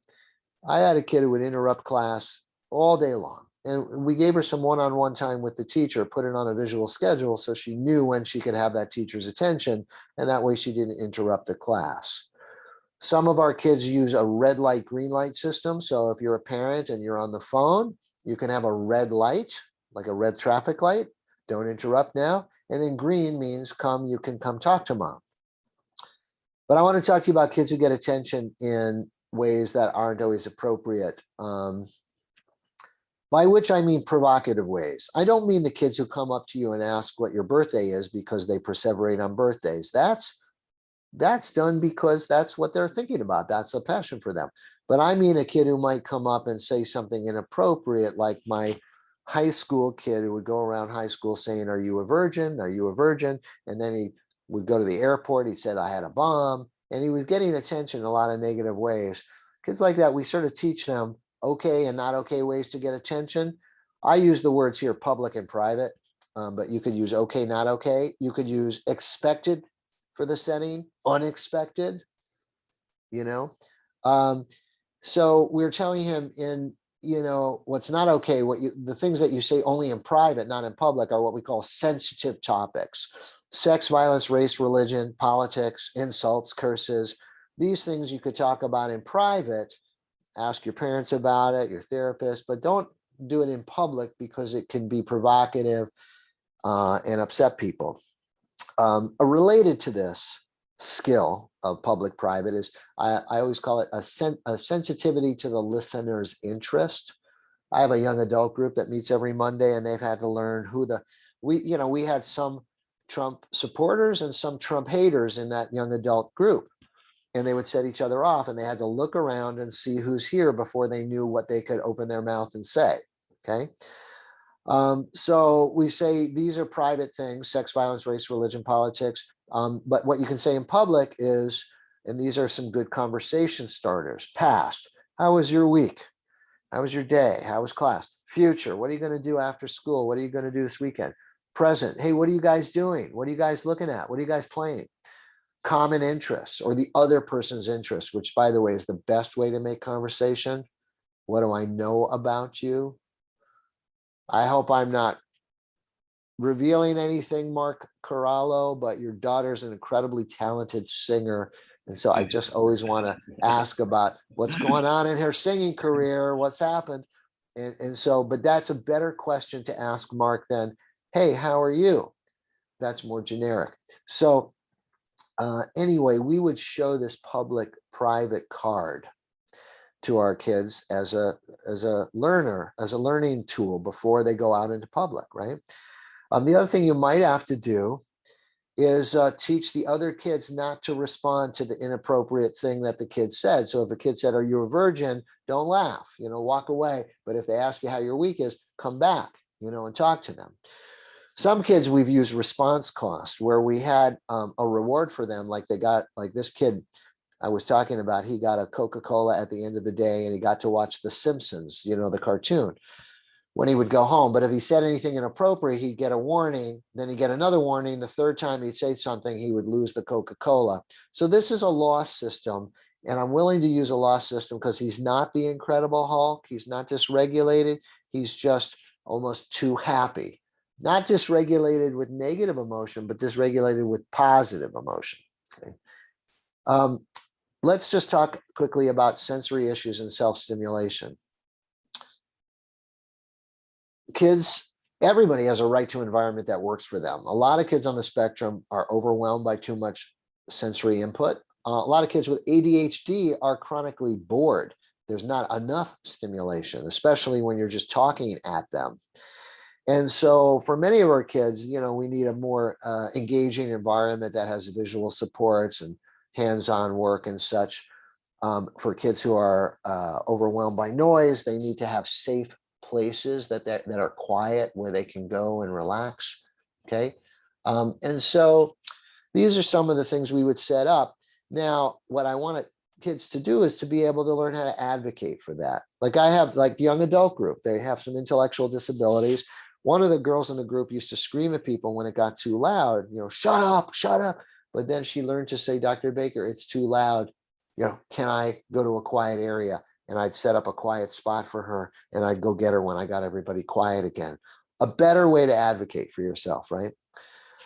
I had a kid who would interrupt class all day long. And we gave her some one-on-one time with the teacher, put it on a visual schedule so she knew when she could have that teacher's attention, and that way she didn't interrupt the class. Some of our kids use a red light, green light system. So if you're a parent and you're on the phone, you can have a red light, like a red traffic light. Don't interrupt now. And then green means you can come talk to mom. But I want to talk to you about kids who get attention in ways that aren't always appropriate. By which I mean provocative ways. I don't mean the kids who come up to you and ask what your birthday is because they perseverate on birthdays. That's done because that's what they're thinking about. That's a passion for them. But I mean a kid who might come up and say something inappropriate, like my high school kid who would go around high school saying, "Are you a virgin? Are you a virgin?" And then he would go to the airport. He said, "I had a bomb." And he was getting attention in a lot of negative ways. Kids like that, we sort of teach them okay and not okay ways to get attention. I use the words here, public and private, but you could use okay, not okay. You could use expected for the setting, unexpected, So we're telling him what's not okay, the things that you say only in private, not in public, are what we call sensitive topics. Sex, violence, race, religion, politics, insults, curses. These things you could talk about in private. Ask your parents about it, your therapist, but don't do it in public because it can be provocative and upset people. Related to this skill of public-private is, I always call it a sensitivity to the listener's interest. I have a young adult group that meets every Monday, and they've had to learn we had some Trump supporters and some Trump haters in that young adult group. And they would set each other off, and they had to look around and see who's here before they knew what they could open their mouth and say. Okay. So we say these are private things: sex, violence, race, religion, politics. But what you can say in public is, and these are some good conversation starters: past, how was your week? How was your day? How was class? Future, what are you going to do after school? What are you going to do this weekend? Present, hey, what are you guys doing? What are you guys looking at? What are you guys playing? Common interests, or the other person's interests, which, by the way, is the best way to make conversation. What do I know about you? I hope I'm not revealing anything, Mark Corallo, but your daughter's an incredibly talented singer. And so I just always want to ask about what's going on in her singing career, what's happened. But that's a better question to ask Mark than, hey, how are you? That's more generic. So anyway, we would show this public-private card to our kids as a learning tool before they go out into public, right? The other thing you might have to do is teach the other kids not to respond to the inappropriate thing that the kid said. So if a kid said, "Are you a virgin?" Don't laugh, walk away. But if they ask you how your week is, come back, and talk to them. Some kids we've used response cost, where we had a reward for them. Like this kid I was talking about, he got a Coca-Cola at the end of the day, and he got to watch The Simpsons, the cartoon. when he would go home. But if he said anything inappropriate, he'd get a warning, then he'd get another warning. The third time he'd say something, he would lose the Coca-Cola. So this is a loss system. And I'm willing to use a loss system because he's not the Incredible Hulk. He's not dysregulated. He's just almost too happy. Not dysregulated with negative emotion, but dysregulated with positive emotion. Okay. Let's just talk quickly about sensory issues and self-stimulation. Kids, everybody has a right to an environment that works for them. A lot of kids on the spectrum are overwhelmed by too much sensory input. A lot of kids with ADHD are chronically bored. There's not enough stimulation, especially when you're just talking at them. And so for many of our kids, you know, we need a more engaging environment that has visual supports and hands-on work and such. For kids who are overwhelmed by noise, they need to have safe places that are quiet where they can go and relax. Okay. And so these are some of the things we would set up. Now, what I want kids to do is to be able to learn how to advocate for that. Like I have like young adult group, they have some intellectual disabilities. One of the girls in the group used to scream at people when it got too loud, you know, shut up, shut up. But then she learned to say, Dr. Baker, it's too loud. You know, can I go to a quiet area? And I'd set up a quiet spot for her and I'd go get her when I got everybody quiet again. A better way to advocate for yourself, right?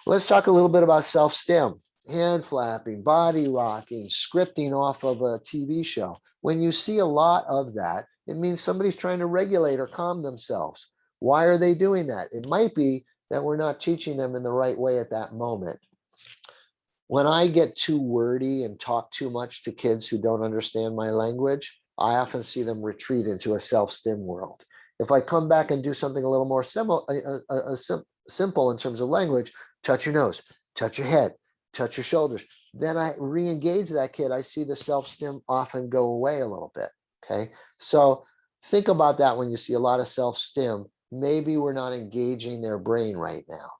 Let's talk a little bit about self-stim. Hand flapping, body rocking, scripting off of a TV show. When you see a lot of that, it means somebody's trying to regulate or calm themselves. Why are they doing that? It might be that we're not teaching them in the right way at that moment. When I get too wordy and talk too much to kids who don't understand my language, I often see them retreat into a self-stim world. If I come back and do something a little more simple in terms of language, touch your nose, touch your head, touch your shoulders, then I re-engage that kid. I see the self-stim often go away a little bit. Okay. So think about that when you see a lot of self-stim. Maybe we're not engaging their brain right now.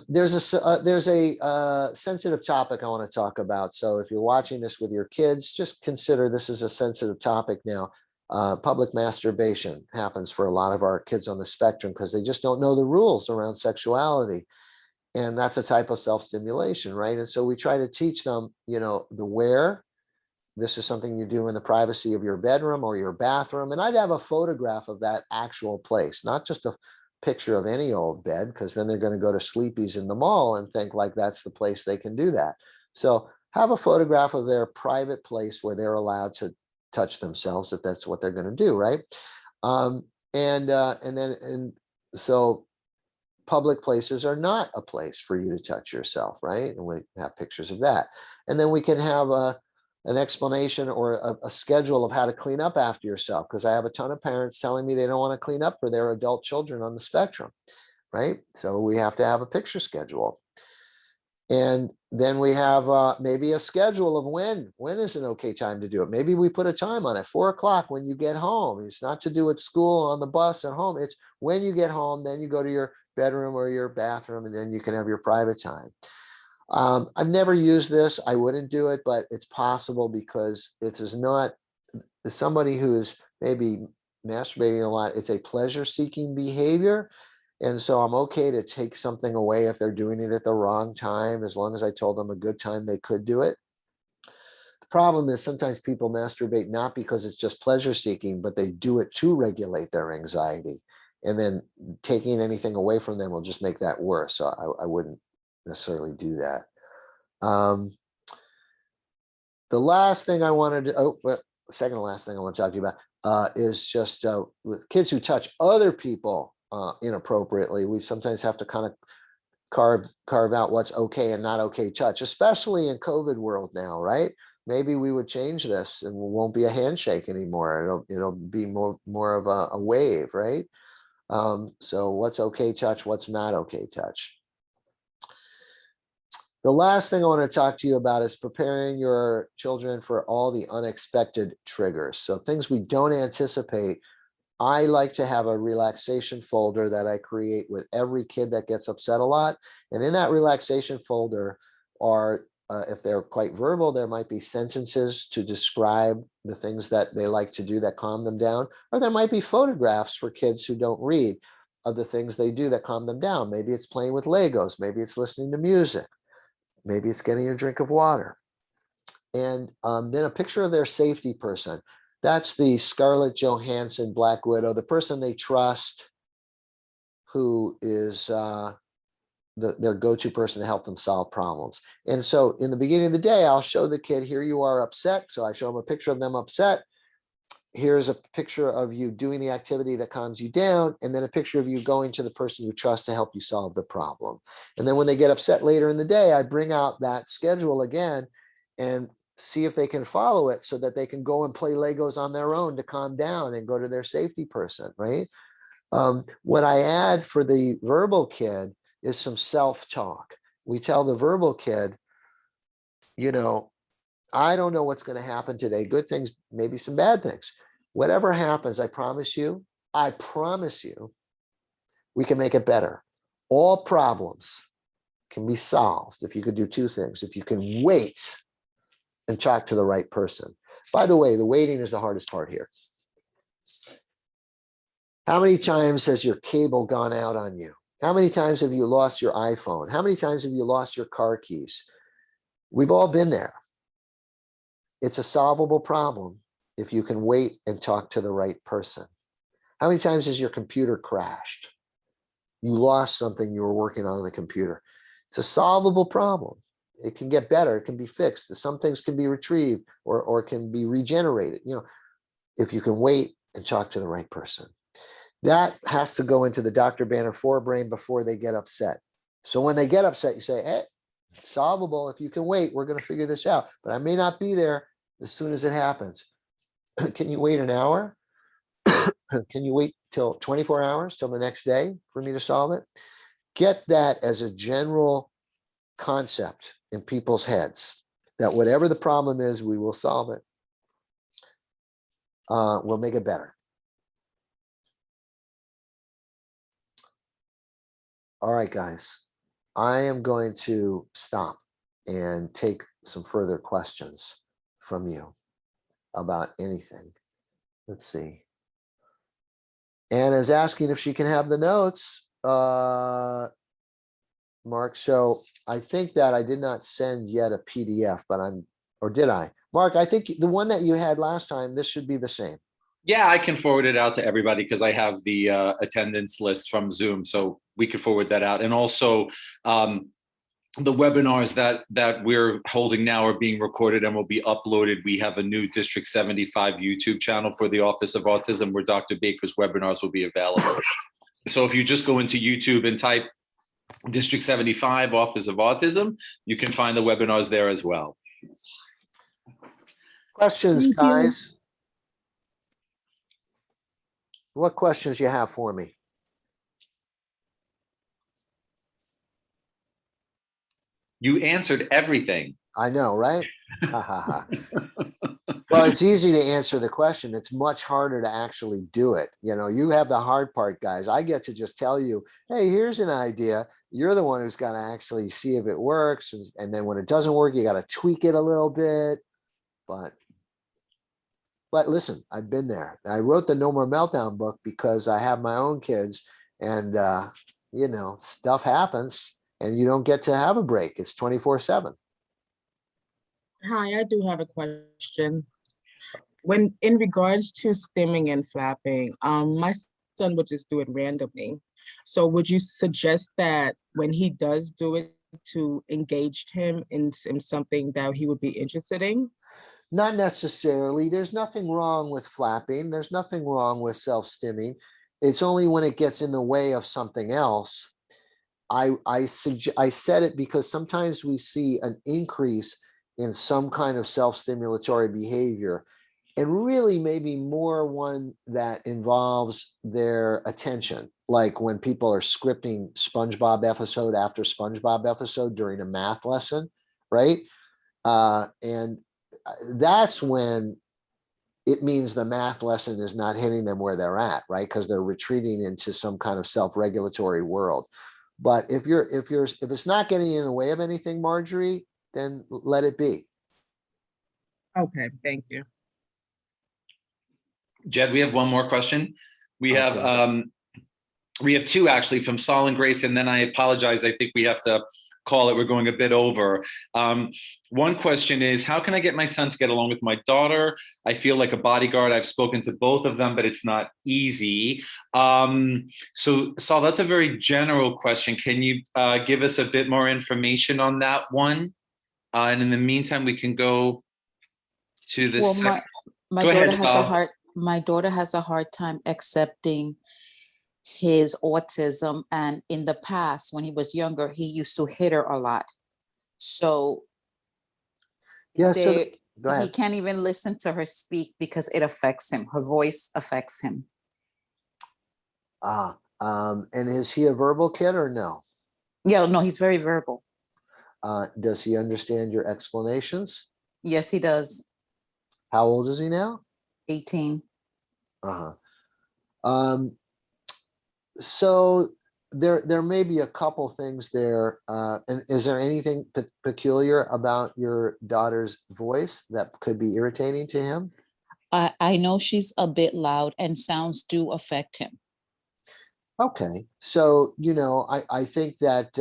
There's a sensitive topic I want to talk about. So if you're watching this with your kids, just consider this is a sensitive topic now. Public masturbation happens for a lot of our kids on the spectrum because they just don't know the rules around sexuality. And that's a type of self-stimulation, right? And so we try to teach them, you know, the where. This is something you do in the privacy of your bedroom or your bathroom. And I'd have a photograph of that actual place, not just a picture of any old bed, because then they're going to go to Sleepy's in the mall and think like that's the place they can do that. So have a photograph of their private place where they're allowed to touch themselves if that's what they're going to do, right? So public places are not a place for you to touch yourself, right? And we have pictures of that. And then we can have an explanation or a schedule of how to clean up after yourself, because I have a ton of parents telling me they don't want to clean up for their adult children on the spectrum, right? So we have to have a picture schedule. And then we have maybe a schedule of when is an okay time to do it. Maybe we put a time on it, 4 o'clock when you get home. It's not to do at school, on the bus, at home. It's when you get home, then you go to your bedroom or your bathroom, and then you can have your private time. I've never used this. I wouldn't do it, but it's possible because it is not somebody who is maybe masturbating a lot. It's a pleasure-seeking behavior. And so I'm okay to take something away if they're doing it at the wrong time, as long as I told them a good time they could do it. The problem is sometimes people masturbate not because it's just pleasure-seeking, but they do it to regulate their anxiety. And then taking anything away from them will just make that worse. So I wouldn't necessarily do that. The last thing I wanted to, second to last thing I want to talk to you about is just with kids who touch other people inappropriately, we sometimes have to kind of carve out what's okay and not okay touch, especially in COVID world now, right? Maybe we would change this and it won't be a handshake anymore. It'll be more of a wave, right? So what's okay touch, what's not okay touch. The last thing I want to talk to you about is preparing your children for all the unexpected triggers. So things we don't anticipate. I like to have a relaxation folder that I create with every kid that gets upset a lot. And in that relaxation folder are if they're quite verbal, there might be sentences to describe the things that they like to do that calm them down, or there might be photographs for kids who don't read of the things they do that calm them down. Maybe it's playing with Legos, maybe it's listening to music, maybe it's getting a drink of water. And then a picture of their safety person. That's the Scarlett Johansson Black Widow, the person they trust, who is their go-to person to help them solve problems. And so in the beginning of the day, I'll show the kid, here you are upset. So I show them a picture of them upset. Here's a picture of you doing the activity that calms you down, and then a picture of you going to the person you trust to help you solve the problem. And then when they get upset later in the day, I bring out that schedule again and see if they can follow it so that they can go and play Legos on their own to calm down and go to their safety person, right? What I add for the verbal kid is some self-talk. We tell the verbal kid, you know, I don't know what's going to happen today. Good things, maybe some bad things. Whatever happens, I promise you, we can make it better. All problems can be solved if you could do two things. If you can wait and talk to the right person. By the way, the waiting is the hardest part here. How many times has your cable gone out on you? How many times have you lost your iPhone? How many times have you lost your car keys? We've all been there. It's a solvable problem if you can wait and talk to the right person. How many times has your computer crashed? You lost something you were working on the computer. It's a solvable problem. It can get better. It can be fixed. Some things can be retrieved or can be regenerated. You know, if you can wait and talk to the right person. That has to go into the Dr. Banner forebrain before they get upset. So when they get upset, you say, hey, solvable. If you can wait, we're going to figure this out. But I may not be there as soon as it happens. Can you wait an hour? Can you wait till 24 hours, till the next day for me to solve it? Get that as a general concept in people's heads, that whatever the problem is, we will solve it. We'll make it better. All right, guys, I am going to stop and take some further questions from you about anything. Let's see. Anna's asking if she can have the notes, Mark. So I think that I did not send yet a PDF, but or did I? Mark, I think the one that you had last time, this should be the same. Yeah, I can forward it out to everybody because I have the attendance list from Zoom, so we can forward that out. And also, the webinars that we're holding now are being recorded and will be uploaded. We have a new District 75 YouTube channel for the Office of Autism where Dr. Baker's webinars will be available. So if you just go into YouTube and type District 75 Office of Autism, you can find the webinars there as well. Questions, guys? What questions you have for me? You answered everything. I know, right? Well, it's easy to answer the question. It's much harder to actually do it. You know, you have the hard part, guys. I get to just tell you, hey, here's an idea. You're the one who's got to actually see if it works. And then when it doesn't work, you got to tweak it a little bit. But listen, I've been there. I wrote the No More Meltdown book because I have my own kids and, you know, stuff happens and you don't get to have a break. It's 24/7. Hi, I do have a question. When in regards to stimming and flapping, my son would just do it randomly. So would you suggest that when he does do it to engage him in something that he would be interested in? Not necessarily. There's nothing wrong with flapping. There's nothing wrong with self-stimming. It's only when it gets in the way of something else. I said it because sometimes we see an increase in some kind of self-stimulatory behavior, and really maybe more one that involves their attention, like when people are scripting SpongeBob episode after SpongeBob episode during a math lesson, right? And that's when it means the math lesson is not hitting them where they're at, right? Because they're retreating into some kind of self-regulatory world. But if it's not getting in the way of anything, Marjorie, then let it be. Okay, thank you. Jed, we have one more question. We have two actually from Saul and Grace, and then I apologize. I think we have to call it. We're going a bit over. One question is, how can I get my son to get along with my daughter? I feel like a bodyguard. I've spoken to both of them, but it's not easy. So Saul, that's a very general question. Can you give us a bit more information on that one? And in the meantime, we can go to the Well, my daughter has a hard time accepting his autism, and in the past when he was younger he used to hit her a lot, so go he ahead. can't even listen to her speak because it affects him. Her voice affects him. And is he a verbal kid or no? Yeah, no, he's very verbal. Does he understand your explanations? Yes, he does. How old is he now? 18. So there may be a couple things there. And is there anything peculiar about your daughter's voice that could be irritating to him? I know she's a bit loud and sounds do affect him. Okay, so I think that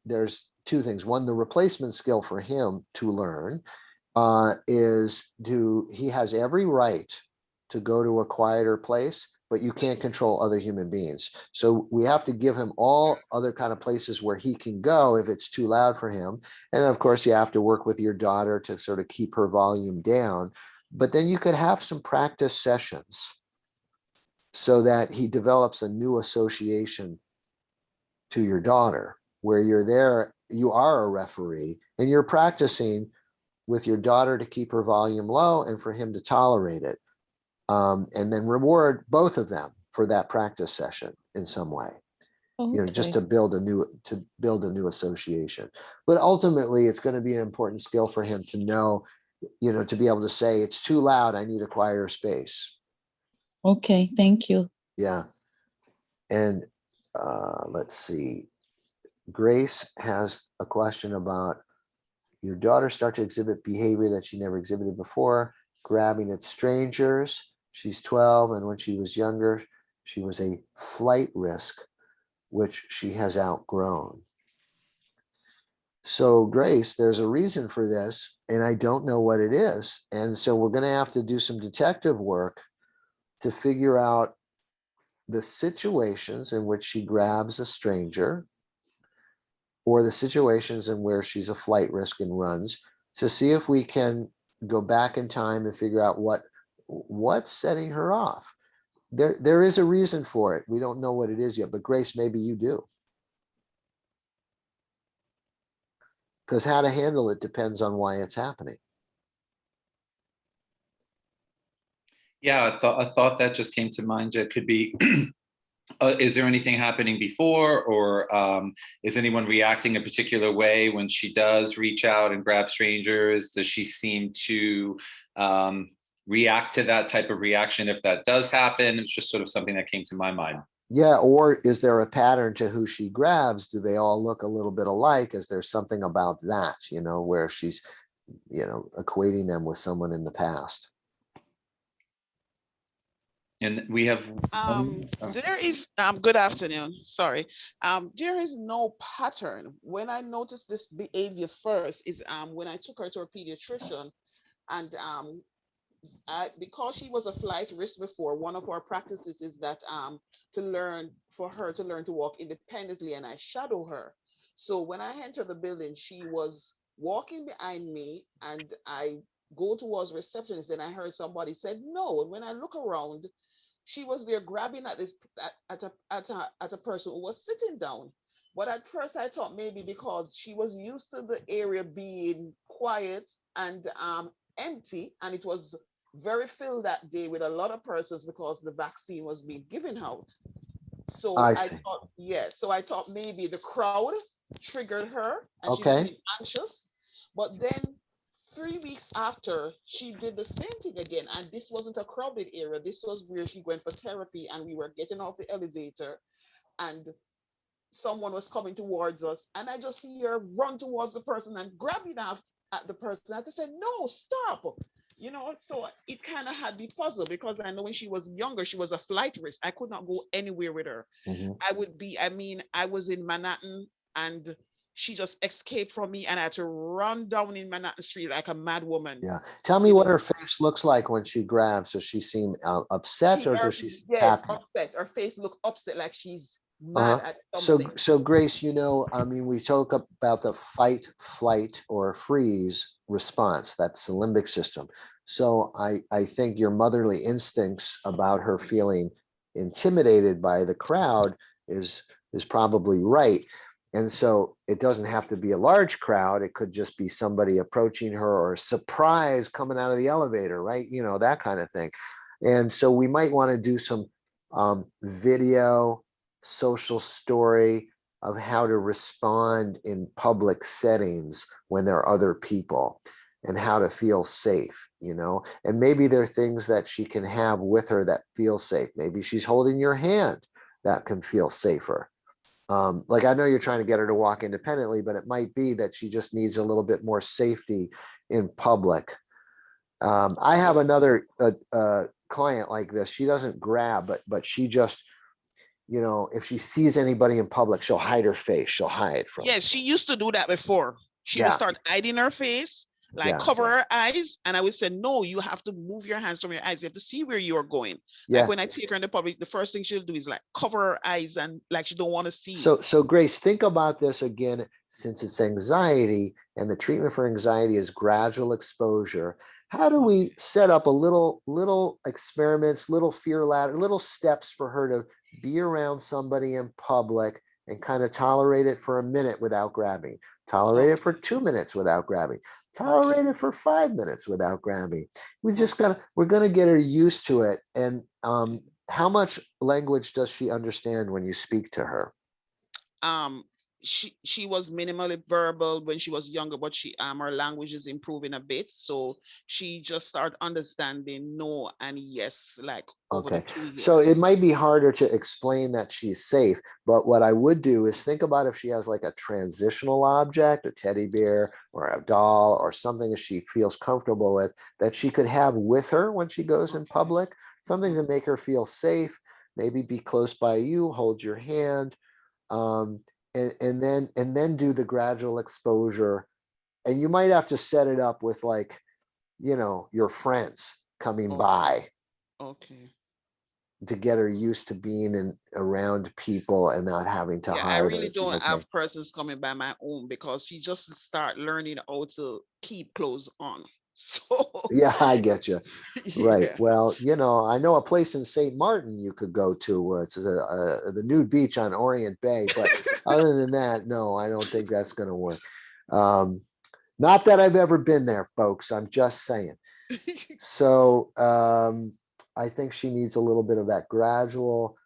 there's two things. One, the replacement skill for him to learn is he has every right to go to a quieter place, but you can't control other human beings. So we have to give him all other kind of places where he can go if it's too loud for him. And of course, you have to work with your daughter to sort of keep her volume down. But then you could have some practice sessions so that he develops a new association to your daughter, where you're there, you are a referee, and you're practicing with your daughter to keep her volume low and for him to tolerate it. And then reward both of them for that practice session in some way. Okay. Just to build a new association. But ultimately, it's going to be an important skill for him to know, to be able to say, it's too loud, I need a quieter space. Okay, thank you. Yeah. And let's see. Grace has a question about your daughter start to exhibit behavior that she never exhibited before, grabbing at strangers. She's 12, and when she was younger, she was a flight risk, which she has outgrown. So Grace, there's a reason for this, and I don't know what it is. And so we're going to have to do some detective work to figure out the situations in which she grabs a stranger, or the situations in where she's a flight risk and runs, to see if we can go back in time and figure out what's setting her off. There is a reason for it. We don't know what it is yet, but Grace, maybe you do. Because how to handle it depends on why it's happening. Yeah, a thought that just came to mind, Jed, could be, is there anything happening before, or is anyone reacting a particular way when she does reach out and grab strangers? Does she seem to react to that type of reaction if that does happen? It's just sort of something that came to my mind. Yeah, or is there a pattern to who she grabs? Do they all look a little bit alike? Is there something about that, where she's, equating them with someone in the past? And we have there is good afternoon, sorry. There is no pattern. When I noticed this behavior first is when I took her to a pediatrician, and because she was a flight risk before, one of our practices is that for her to learn to walk independently, and I shadow her. So when I enter the building, she was walking behind me, and I go towards receptionist, and I heard somebody said no, and when I look around, she was there grabbing at a person who was sitting down. But at first I thought maybe because she was used to the area being quiet and empty, and it was very filled that day with a lot of persons because the vaccine was being given out. So I thought maybe the crowd triggered her and she became anxious. But then 3 weeks after, she did the same thing again, and this wasn't a crowded area. This was where she went for therapy, and we were getting off the elevator, and someone was coming towards us, and I just see her run towards the person and grab it off at the person. I had to say, no, stop. You know, so it kind of had me puzzled because I know when she was younger, she was a flight risk. I could not go anywhere with her. I was in Manhattan and she just escaped from me and I had to run down in Manhattan Street like a mad woman. Yeah. Tell me what her face looks like when she grabs. Does she seem upset or does she seem yes, happy? upset. Her face looked upset like she's mad at So, something. so Grace, you know, I mean, we talk about the fight, flight, or freeze response. That's the limbic system. So I think your motherly instincts about her feeling intimidated by the crowd is probably right. And so it doesn't have to be a large crowd. It could just be somebody approaching her or a surprise coming out of the elevator, right? You know, that kind of thing. And so we might want to do some video, social story of how to respond in public settings when there are other people and how to feel safe, you know, and maybe there are things that she can have with her that feel safe. Maybe she's holding your hand that can feel safer. Like I know you're trying to get her to walk independently, but it might be that she just needs a little bit more safety in public. I have another client like this. She doesn't grab, but she just, you know, if she sees anybody in public, she'll hide her face. She'll hide from. Yes, she used to do that before. She would start hiding her face, like cover her eyes. And I would say, no, you have to move your hands from your eyes. You have to see where you are going. Like when I take her in the public, the first thing she'll do is like cover her eyes and like she don't want to see. So Grace, think about this again, since it's anxiety and the treatment for anxiety is gradual exposure. How do we set up a little experiments, little fear ladder, little steps for her to be around somebody in public and kind of tolerate it for a minute without grabbing, tolerate it for 2 minutes without grabbing, tolerate it for 5 minutes without grabbing. We're going to get her used to it. And how much language does she understand when you speak to her? She was minimally verbal when she was younger, but her language is improving a bit. So she just started understanding no and yes, like over the 2 years. So it might be harder to explain that she's safe, but what I would do is think about if she has like a transitional object, a teddy bear or a doll or something that she feels comfortable with that she could have with her when she goes in public, something to make her feel safe, maybe be close by you, hold your hand. And then do the gradual exposure. And you might have to set it up with like, you know, your friends coming by. Okay. To get her used to being around people and not having to hide. I really don't have persons coming by my own because she just start learning how to keep clothes on. So yeah, I get you. Right. Well, you know, I know a place in St. Martin you could go to. It's the nude beach on Orient Bay. But other than that, no, I don't think that's going to work. Not that I've ever been there, folks. I'm just saying. So I think she needs a little bit of that gradual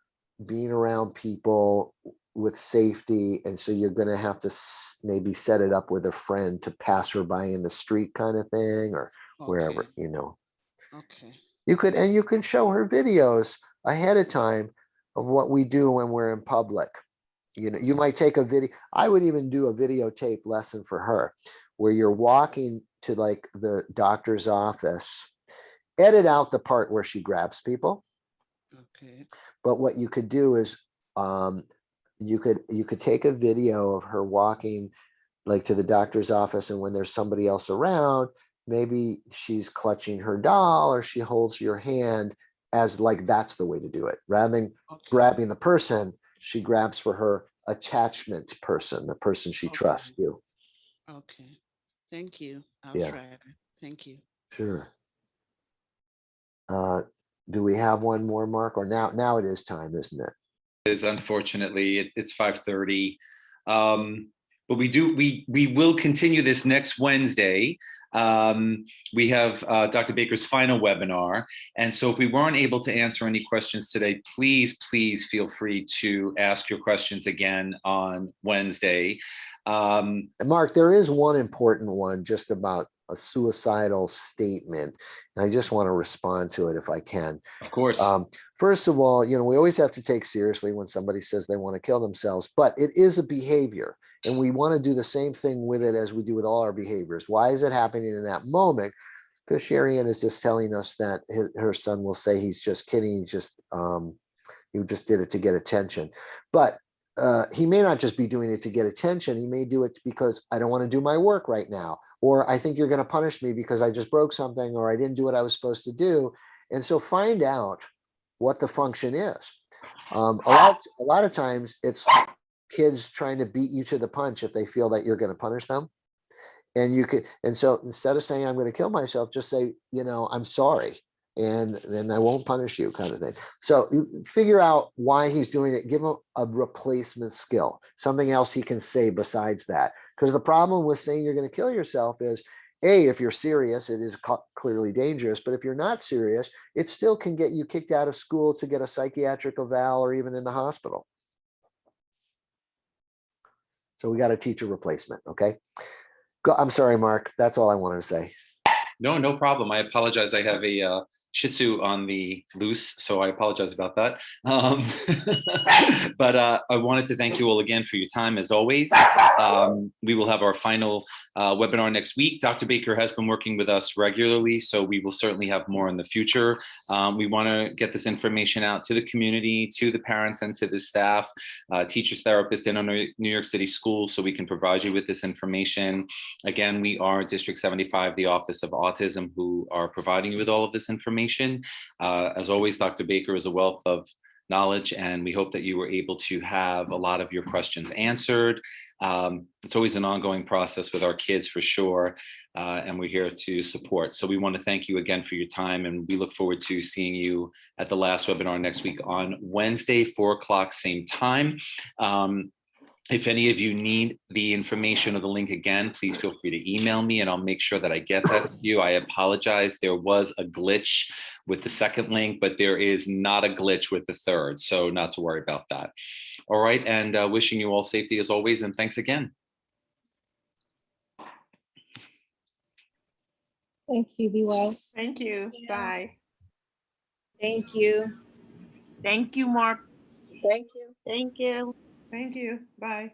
being around people with safety. And so you're going to have to maybe set it up with a friend to pass her by in the street kind of thing or wherever, you know. Okay. You can show her videos ahead of time of what we do when we're in public. You know, you might take a video. I would even do a videotape lesson for her where you're walking to like the doctor's office, edit out the part where she grabs people. Okay. But what you could do is you could take a video of her walking like to the doctor's office, and when there's somebody else around, maybe she's clutching her doll or she holds your hand as like that's the way to do it. Rather than grabbing the person, she grabs for her attachment person, the person she trusts, you. Okay. Thank you. I'll try it. Thank you. Sure. Do we have one more, Mark? Or now it is time, isn't it? It is, unfortunately. It's 5:30. But we will continue this next Wednesday. We have Dr. Baker's final webinar. And so if we weren't able to answer any questions today, please feel free to ask your questions again on Wednesday. Mark, there is one important one just about a suicidal statement, and I just want to respond to it if I can. Of course. First of all, you know, we always have to take seriously when somebody says they want to kill themselves, but it is a behavior, and we want to do the same thing with it as we do with all our behaviors. Why is it happening in that moment? Because Sherry Ann is just telling us that her son will say he's just kidding, he just did it to get attention. But he may not just be doing it to get attention. He may do it because I don't want to do my work right now, or I think you're going to punish me because I just broke something, or I didn't do what I was supposed to do. And so find out what the function is. A lot of times it's kids trying to beat you to the punch if they feel that you're going to punish them. And so instead of saying I'm going to kill myself, just say, you know, I'm sorry, and then I won't punish you, kind of thing. So you figure out why he's doing it. Give him a replacement skill, something else he can say besides that. Because the problem with saying you're going to kill yourself is, A, if you're serious, it is clearly dangerous. But if you're not serious, it still can get you kicked out of school, to get a psychiatric eval, or even in the hospital. So we got to teach a replacement. Okay. I'm sorry, Mark. That's all I wanted to say. No problem. I apologize. I have a Shih Tzu on the loose, so I apologize about that. But I wanted to thank you all again for your time, as always. We will have our final webinar next week. Dr. Baker has been working with us regularly, so we will certainly have more in the future. We want to get this information out to the community, to the parents, and to the staff, teachers, therapists in our New York City schools, so we can provide you with this information. Again, we are District 75, the Office of Autism, who are providing you with all of this information. As always, Dr. Baker is a wealth of knowledge, and we hope that you were able to have a lot of your questions answered. It's always an ongoing process with our kids, for sure, and we're here to support. So we want to thank you again for your time, and we look forward to seeing you at the last webinar next week on Wednesday, 4 o'clock, same time. If any of you need the information or the link again, please feel free to email me, and I'll make sure that I get that to you. I apologize. There was a glitch with the second link, but there is not a glitch with the third, so not to worry about that. All right, and wishing you all safety as always, and thanks again. Thank you. Be well. Thank you. Bye. Thank you. Thank you, Mark. Thank you. Thank you. Thank you. Bye.